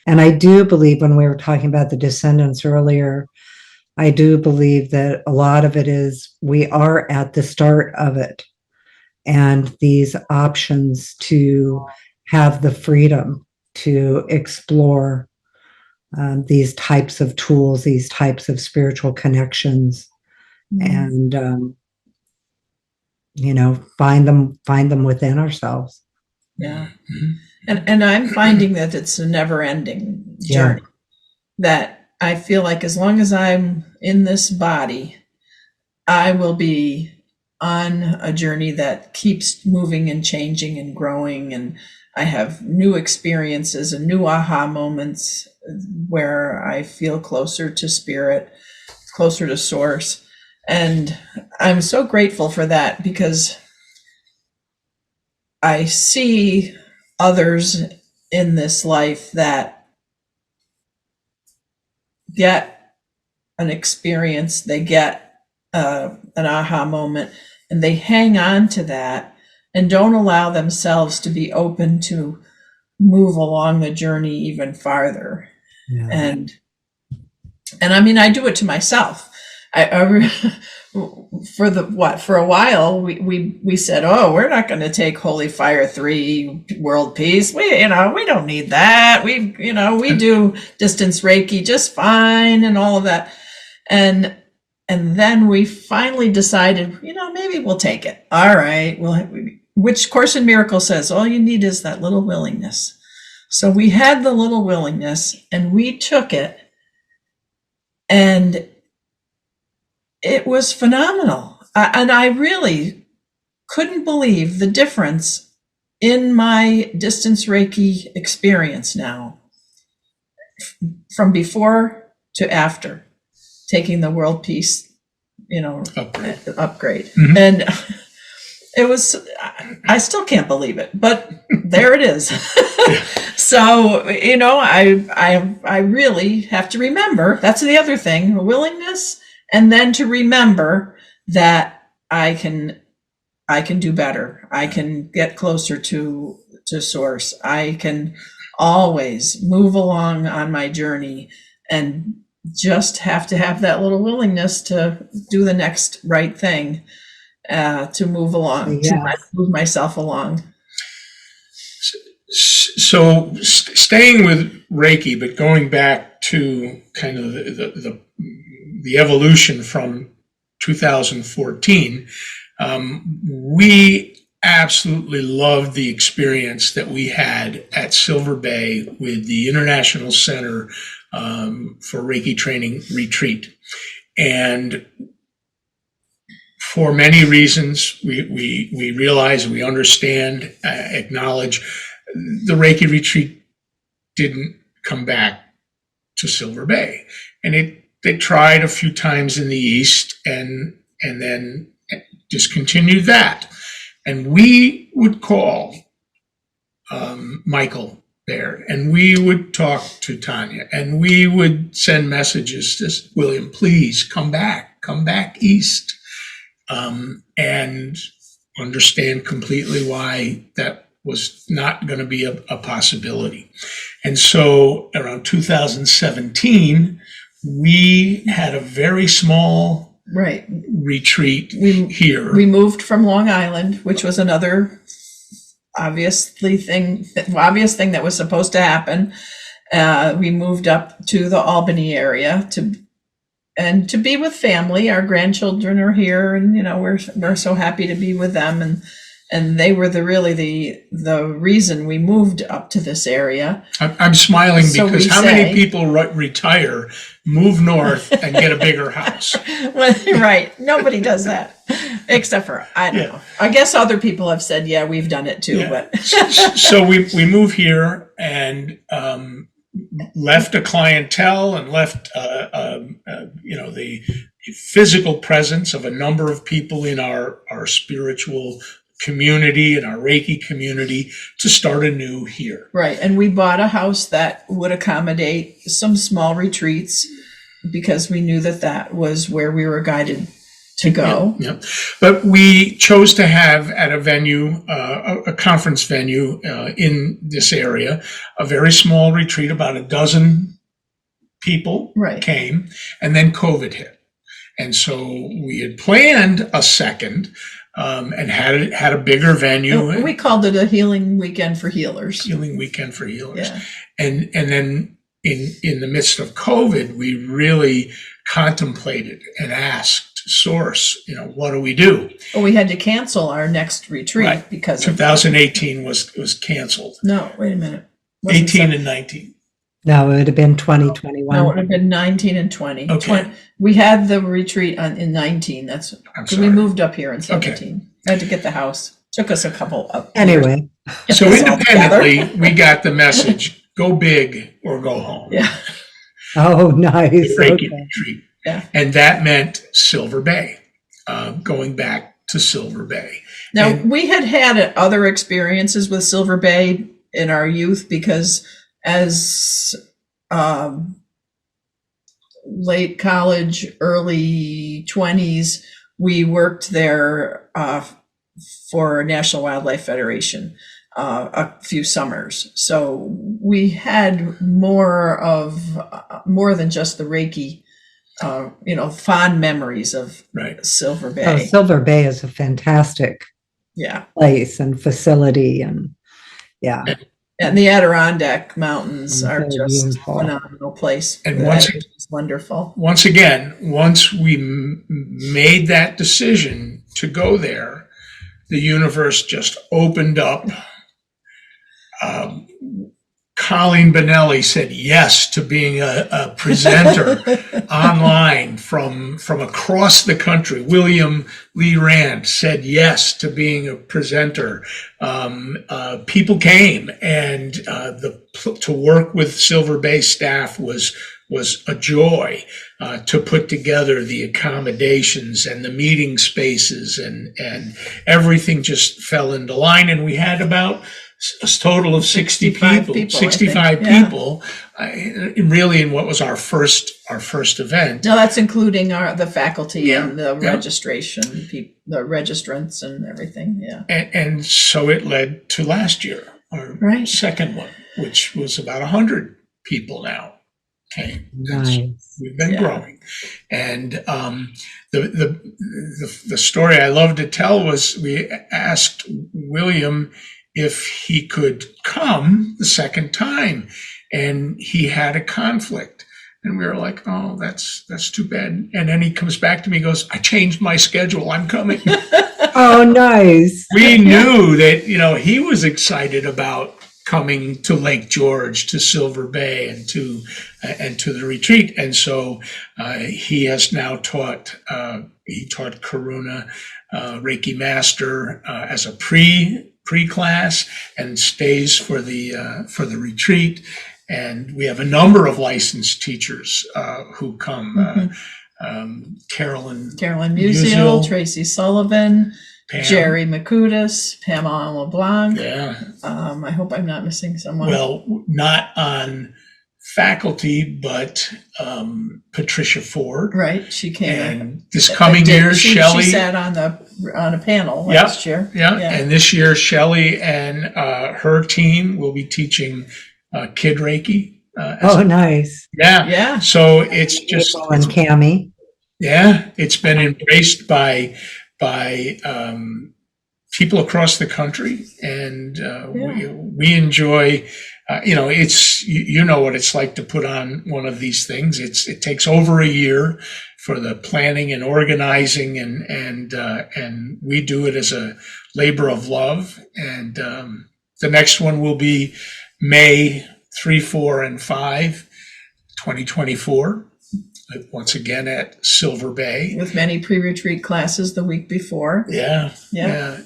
And I do believe, when we were talking about the descendants earlier, I do believe that a lot of it is, we are at the start of it, and these options to have the freedom to explore these types of tools, these types of spiritual connections, and find them within ourselves. Yeah. And I'm finding that it's a never-ending journey. That I feel like as long as I'm in this body, I will be on a journey that keeps moving and changing and growing, and I have new experiences and new aha moments where I feel closer to spirit, closer to source. And I'm so grateful for that, because I see others in this life that get an experience, they get an aha moment, and they hang on to that and don't allow themselves to be open to move along the journey even farther. Yeah. And I mean, I do it to myself. for a while, we said, oh, we're not going to take Holy Fire 3 world peace. We don't need that. We do distance Reiki just fine and all of that. And then we finally decided, maybe we'll take it. All right. Which Course in Miracles says all you need is that little willingness. So we had the little willingness and we took it, and it was phenomenal. And I really couldn't believe the difference in my distance Reiki experience now, from before to after taking the world peace, upgrade. Mm-hmm. And it was, I still can't believe it, but there it is. So, I really have to remember, that's the other thing, willingness, and then to remember that I can do better. I can get closer to source. I can always move along on my journey, and just have to have that little willingness to do the next right thing, to move along, to move myself along. So staying with Reiki, but going back to kind of the evolution from 2014, we absolutely loved the experience that we had at Silver Bay with the International Center for Reiki Training Retreat. And for many reasons, we realize, we understand, acknowledge, the Reiki retreat didn't come back to Silver Bay. And they tried a few times in the East and then discontinued that. And we would call Michael there, and we would talk to Tanya, and we would send messages to William, please come back East, and understand completely why that was not going to be a possibility. And so around 2017, we had a very small retreat here. We moved from Long Island, which was another obvious thing that was supposed to happen. We moved up to the Albany area to be with family. Our grandchildren are here, and we're so happy to be with them, and they were the reason we moved up to this area. I'm smiling because how many people retire, move north, and get a bigger house? Well, right. Nobody does that, except for, I don't know. I guess other people have said, yeah, we've done it too. Yeah. But so we moved here and left a clientele and left the physical presence of a number of people in our spiritual community and our Reiki community to start anew here. Right. And we bought a house that would accommodate some small retreats because we knew that was where we were guided to go. Yeah. But we chose to have at a venue, a conference venue in this area, a very small retreat, about a dozen people came, and then COVID hit. And so we had planned a second, and had a bigger venue. We called it a healing weekend for healers. Healing weekend for healers. Yeah. And then in the midst of COVID, we really contemplated and asked Source, what do we do? Well, we had to cancel our next retreat because 2018 was canceled. No, wait a minute. 18 and 19. No, it would have been 2021. No, it would have been 19 and 20. Okay. We had the retreat in 19. That's because we moved up here in 17. Okay. I had to get the house. Took us a couple of anyway. So independently, we got the message: go big or go home. Yeah. Oh, nice. Reiki retreat. Yeah. And that meant Silver Bay, going back to Silver Bay. Now, we had other experiences with Silver Bay in our youth because as late college, early 20s, we worked there for National Wildlife Federation a few summers. So we had more than just the Reiki fond memories of Right. Silver Bay. Oh, Silver Bay is a fantastic Yeah. place and facility, and yeah. And the Adirondack Mountains are Very just beautiful. a phenomenal place. And It's wonderful. Once again, once we made that decision to go there, the universe just opened up. Colleen Benelli said yes to being a presenter online from across the country. William Lee Rand said yes to being a presenter. People came, and to work with Silver Bay staff was a joy, to put together the accommodations and the meeting spaces, and everything just fell into line. And we had about a total of 65 people, really, in what was our first event. No, that's including the faculty Yeah, and the yeah. registration people, the registrants and everything. Yeah. And so it led to last year, our Right. second one, which was about 100 people now came. Nice. We've been Yeah. growing. And the story I love to tell was, we asked William if he could come the second time, and he had a conflict. And we were like, oh, that's too bad. And then he comes back to me and goes, I changed my schedule. I'm coming. Oh, nice. We knew that, he was excited about coming to Lake George, to Silver Bay, and to the retreat. And so he has now taught Karuna Reiki Master as a pre-class, and stays for the retreat. And we have a number of licensed teachers who come. Carolyn Musial, Tracy Sullivan, Pam. Jerry McCudis, Pamela LeBlanc. Yeah. I hope I'm not missing someone. Well, not on faculty, but Patricia Ford. Right, she came. And this coming year, Shelley. She sat on a panel last year. Yeah. And this year, Shelley and her team will be teaching Kid Reiki. Nice. Yeah. Yeah. So it's just. April and Cammie. Yeah, it's been embraced by people across the country, and we enjoy. It's what it's like to put on one of these things. It takes over a year for the planning and organizing, and we do it as a labor of love. And the next one will be May 3, 4, and 5, 2024. Once again at Silver Bay, with many pre-retreat classes the week before. Yeah.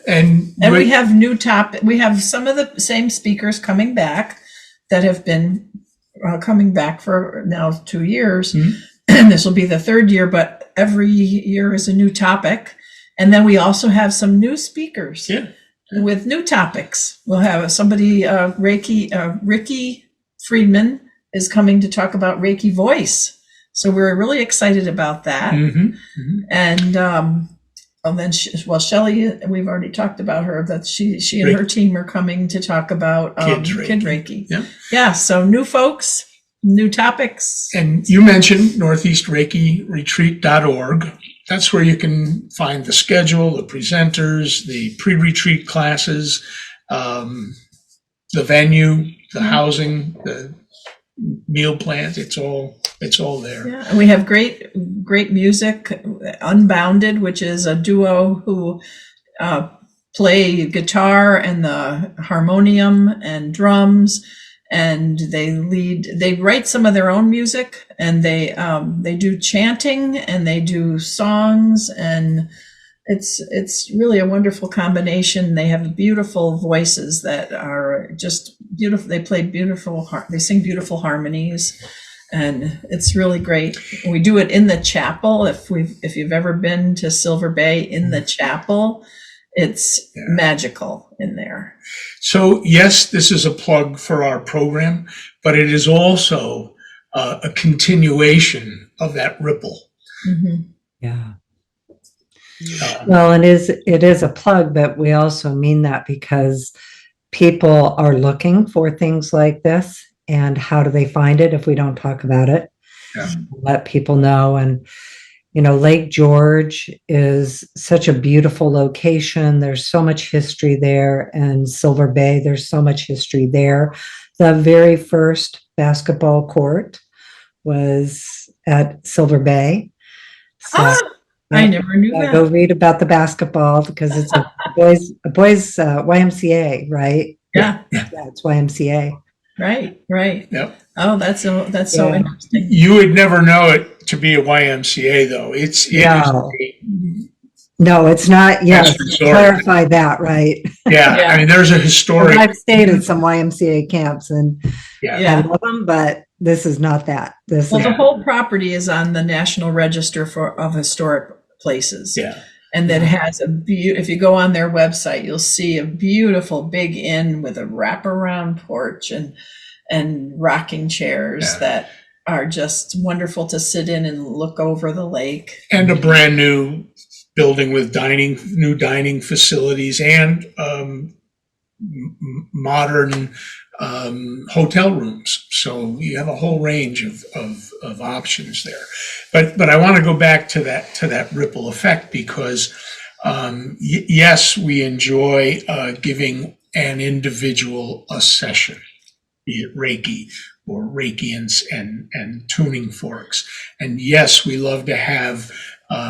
And we have new we have some of the same speakers coming back that have been coming back for now 2 years. Mm-hmm. And this will be the third year, but every year is a new topic. And then we also have some new speakers with new topics. We'll have somebody, Ricky Friedman is coming to talk about Reiki voice. So we're really excited about that. Mm-hmm. Mm-hmm. And then, Shelley, we've already talked about her, that she and her team are coming to talk about Kid Reiki. Yeah. So new folks, new topics. And you mentioned northeastreikiretreat.org. That's where you can find the schedule, the presenters, the pre-retreat classes, the venue, the housing, the meal plans. It's all there. Yeah, and we have great music. Unbounded, which is a duo who play guitar and the harmonium and drums, and they write some of their own music, and they do chanting and they do songs, and it's really a wonderful combination. They have beautiful voices that are just beautiful. They play they sing beautiful harmonies, and it's really great. We do it in the chapel. If you've ever been to Silver Bay, in the chapel, it's magical in there. So yes, this is a plug for our program, but it is also a continuation of that ripple. Mm-hmm. Yeah. Well, it is a plug, but we also mean that because people are looking for things like this, and how do they find it if we don't talk about it? Yeah. let people know. And, Lake George is such a beautiful location. There's so much history there. And Silver Bay, there's so much history there. The very first basketball court was at Silver Bay. So, I never knew that. Go read about the basketball because it's a boys YMCA, right? Yeah. Yeah, it's YMCA. Right. Yep. Oh, that's so Yeah. interesting. You would never know it to be a YMCA, though. No, it's not. Yes, That's historic. clarify that, right? Yeah, I mean, there's a historic. I've stayed at some YMCA camps and I Yeah. love them, but this is not that. This Well, is the whole property is on the National Register of Historic Places. Yeah. And that has if you go on their website, you'll see a beautiful big inn with a wraparound porch and rocking chairs that are just wonderful to sit in and look over the lake. And a brand new building with new dining facilities and modern hotel rooms. So you have a whole range of options there. But I want to go back to that ripple effect because yes, we enjoy giving an individual a session, be it Reiki or Reiki and tuning forks. And yes, we love to have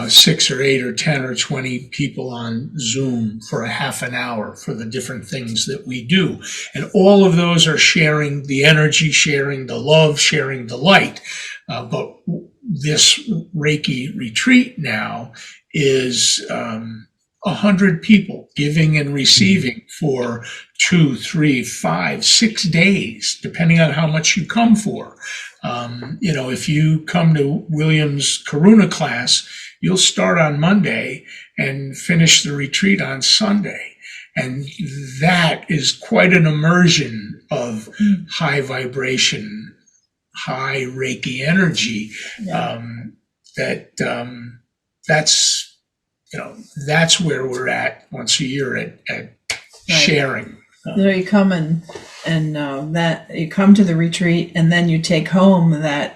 6 or 8 or 10 or 20 people on Zoom for a half an hour for the different things that we do. And all of those are sharing the energy, sharing the love, sharing the light. But this Reiki retreat now is 100 people giving and receiving for 2, 3, 5, 6 days, depending on how much you come for. If you come to William's Karuna class, you'll start on Monday and finish the retreat on Sunday. And that is quite an immersion of high vibration, high Reiki energy. That's where we're at once a year at sharing. So you come and that you come to the retreat and then you take home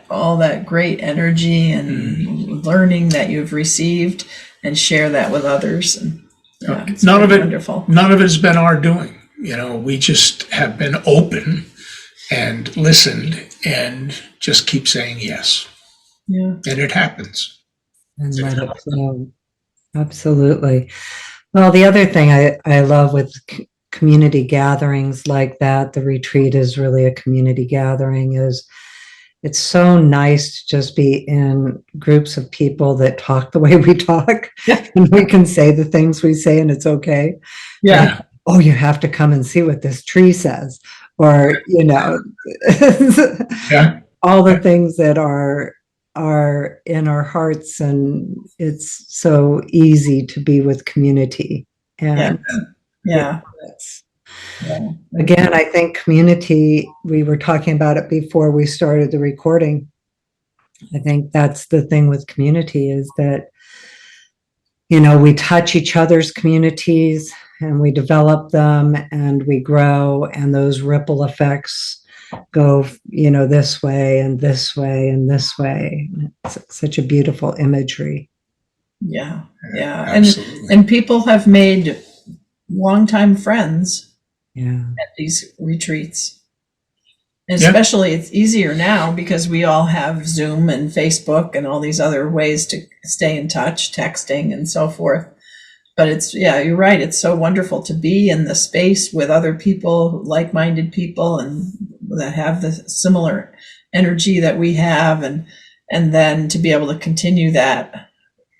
all that great energy and learning that you've received and share that with others. And it's none of it wonderful. None of it's been our doing. We just have been open and listened and just keep saying yes. Yeah. And it happens. and let it flow. Absolutely. Well, the other thing I love with community gatherings like that, the retreat is really a community gathering, is it's so nice to just be in groups of people that talk the way we talk and we can say the things we say and it's okay. Yeah. Oh, you have to come and see what this tree says, or, Yeah. all the things that are in our hearts, and it's so easy to be with community. And Yeah. again, I think community, we were talking about it before we started the recording. I think that's the thing with community, is that, we touch each other's communities and we develop them and we grow, and those ripple effects go, this way and this way and this way. It's such a beautiful imagery. Yeah. Absolutely. And people have made longtime friends Yeah. at these retreats. And especially it's easier now because we all have Zoom and Facebook and all these other ways to stay in touch, texting and so forth. But you're right. It's so wonderful to be in the space with other people, like-minded people, and that have the similar energy that we have, and then to be able to continue that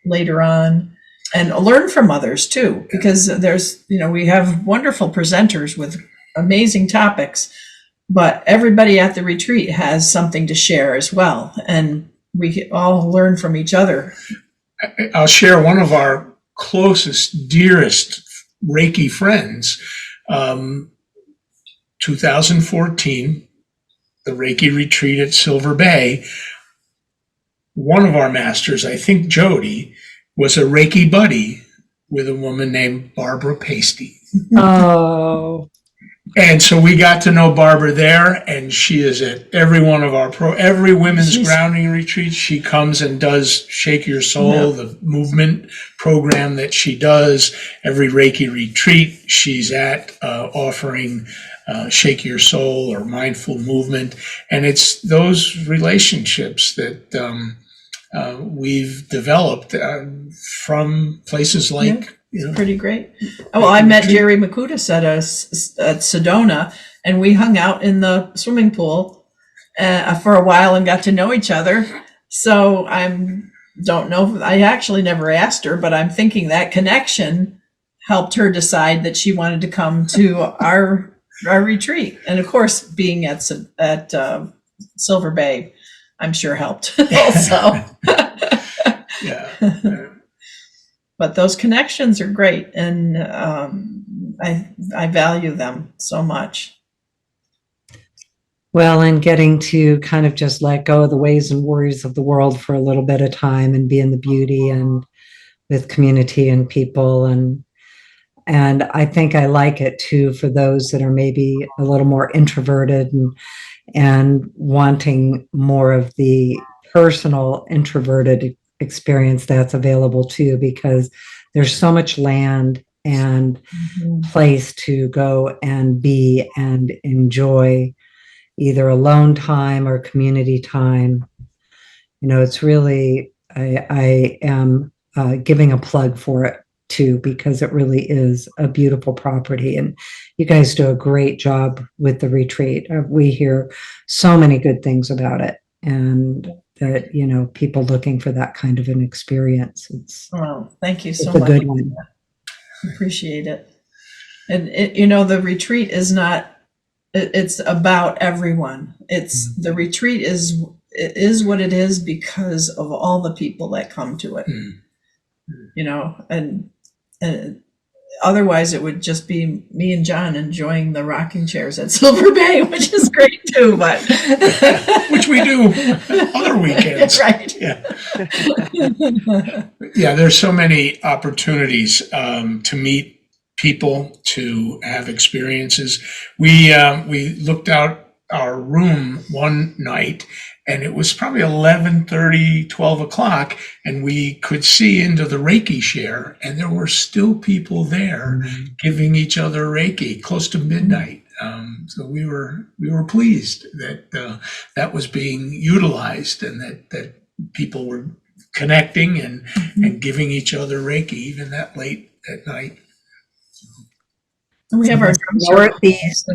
later on and learn from others too, because there's, we have wonderful presenters with amazing topics, but everybody at the retreat has something to share as well. And we all learn from each other. I'll share one of our closest, dearest Reiki friends. 2014, the Reiki retreat at Silver Bay. One of our masters, I think Jody, was a Reiki buddy with a woman named Barbara Pasty. Oh, And so we got to know Barbara there, and she is at every one of our every women's grounding retreat. She comes and does Shake Your Soul, the movement program that she does. Every Reiki retreat she's at, offering Shake Your Soul or mindful movement. And it's those relationships that we've developed from places like, pretty great. Well, I met Jerry Makutis at Sedona, and we hung out in the swimming pool for a while and got to know each other. So don't know. I actually never asked her, but I'm thinking that connection helped her decide that she wanted to come to our retreat. And of course, being at Silver Bay, I'm sure helped also. Yeah. But those connections are great, and I value them so much. Well, and getting to kind of just let go of the ways and worries of the world for a little bit of time and be in the beauty and with community and people. And I think I like it too for those that are maybe a little more introverted and wanting more of the personal introverted experience that's available too, because there's so much land and place to go and be and enjoy either alone time or community time. It's really, I am giving a plug for it too, because it really is a beautiful property, and you guys do a great job with the retreat. We hear so many good things about it, and that, people looking for that kind of an experience. Thank you so much. It's a good one. Appreciate it. And the retreat is not, it's about everyone. The retreat is what it is because of all the people that come to it, and otherwise it would just be me and John enjoying the rocking chairs at Silver Bay, which is great too, but which we do other weekends. Right. Yeah, there's so many opportunities to meet people, to have experiences. We looked out our room one night, and it was probably 11:30, 12 o'clock, and we could see into the Reiki share, and there were still people there giving each other Reiki close to midnight. So we were pleased that that was being utilized, and that people were connecting and giving each other Reiki even that late at night. And we have our Northeast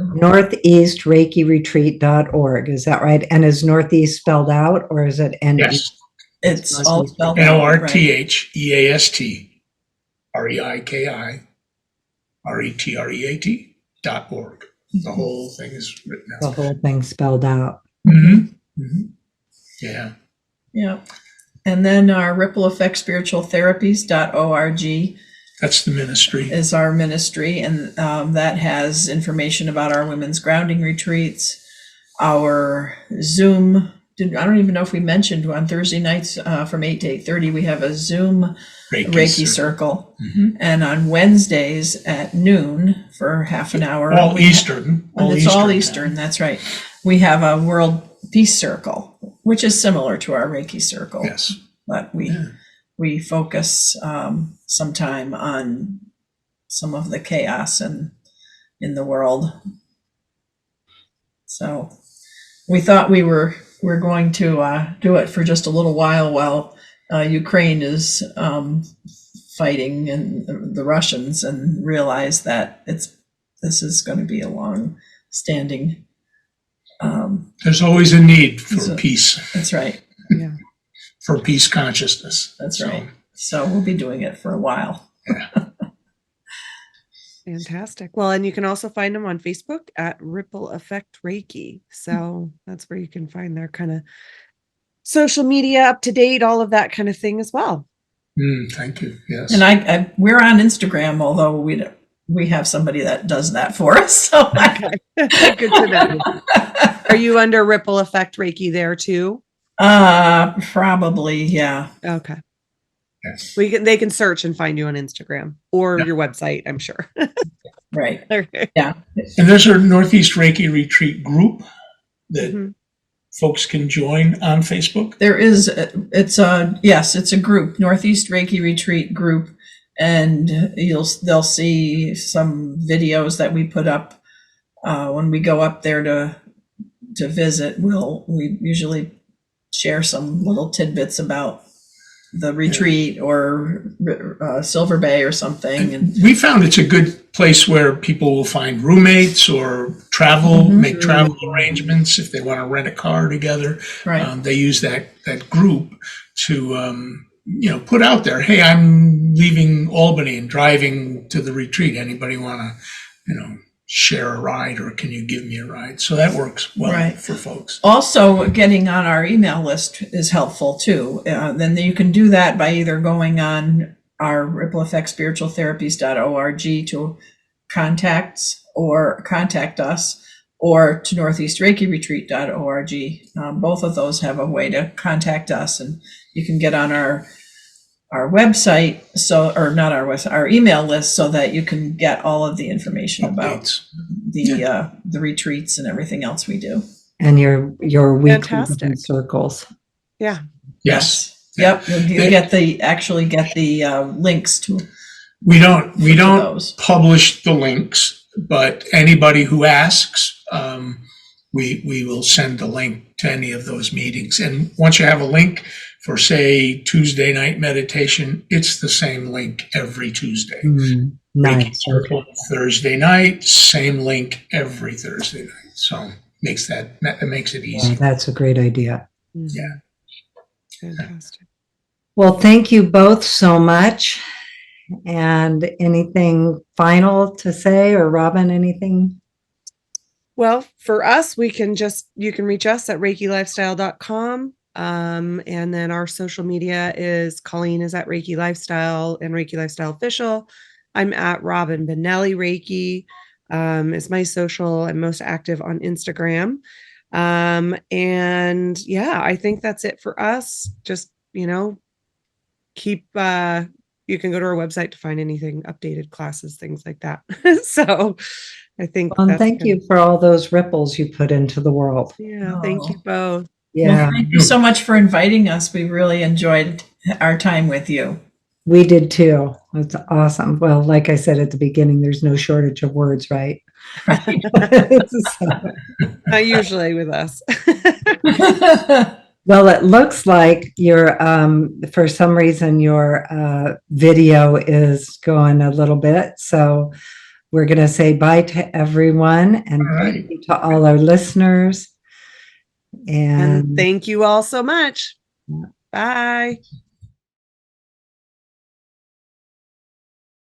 ReikiRetreat.org. Is that right? And is Northeast spelled out, or is it N? Yes. It's all spelled out. NORTHEAST .org. The whole thing is written out. The whole thing spelled out. Yeah. Yeah. And then our Ripple Effect Spiritual Therapies.org. That's the ministry. Is our ministry, and that has information about our women's grounding retreats, our Zoom. I don't even know if we mentioned on Thursday nights from 8 to 8:30 we have a Zoom Reiki circle, and on Wednesdays at noon for half an hour. All Eastern. It's all Eastern. That's right. We have a World Peace Circle, which is similar to our Reiki circle. Yes. But we focus some time on some of the chaos in the world. So we thought we're going to do it for just a little while Ukraine is fighting and the Russians, and realize that this is going to be a long-standing. There's always a need for peace. That's right. Yeah. For peace consciousness. That's right. So we'll be doing it for a while. Yeah. Fantastic. Well, and you can also find them on Facebook at Ripple Effect Reiki. So that's where you can find their kind of social media up to date, all of that kind of thing as well. Thank you. Yes. And we're on Instagram, although we have somebody that does that for us. So okay. Good to know. Are you under Ripple Effect Reiki there too? Probably, yeah. Okay. Yes. They can search and find you on Instagram or your website, I'm sure. Right. Okay. And there's a Northeast Reiki Retreat group that Mhm. folks can join on Facebook. There is, it's a group, Northeast Reiki Retreat group, and they'll see some videos that we put up when we go up there to visit. We usually share some little tidbits about the retreat or Silver Bay or something. And We found it's a good place where people will find roommates or travel, Mhm. make travel arrangements if they want to rent a car together. right, They use that group to put out there, hey, I'm leaving Albany and driving to the retreat. Anybody want to share a ride, or can you give me a ride? So that works well Right. for folks. Also, getting on our email list is helpful too. Then you can do that by either going on our rippleeffectspiritualtherapies.org to contact us, or to northeastreikiretreat.org. Both of those have a way to contact us, and you can get on our website, or not our website, our email list, so that you can get all of the information about Updates. the retreats and everything else we do. And your weekly Fantastic. different circles. Yeah. Yes. Yep. You get the links to We don't those. publish the links, but anybody who asks, we will send the link to any of those meetings. And once you have a link for, say, Tuesday night meditation, it's the same link every Tuesday. Mm, Reiki nice. Circle Thursday night, same link every Thursday night. So makes it easy. Yeah, that's a great idea. Yeah. Fantastic. Well, thank you both so much. And anything final to say, or Robyn, anything? Well, for us, you can reach us at reikilifestyle.com. And then our social media is Colleen is at Reiki Lifestyle and Reiki Lifestyle Official. I'm at Robyn Benelli Reiki is my social. I'm most active on Instagram. And yeah, I think that's it for us. Just, keep, you can go to our website to find anything, updated classes, things like that. So I think. Well, thank you for all those ripples you put into the world. Yeah. Thank you both. Yeah, Well, thank you so much for inviting us. We really enjoyed our time with you. we did too. It's awesome. Well, like I said at the beginning, there's no shortage of words, right? So, Not usually with us. well, it looks like for some reason, your video is going a little bit. So we're going to say bye to everyone, and All right. thank you to all our listeners. And thank you all so much. Bye.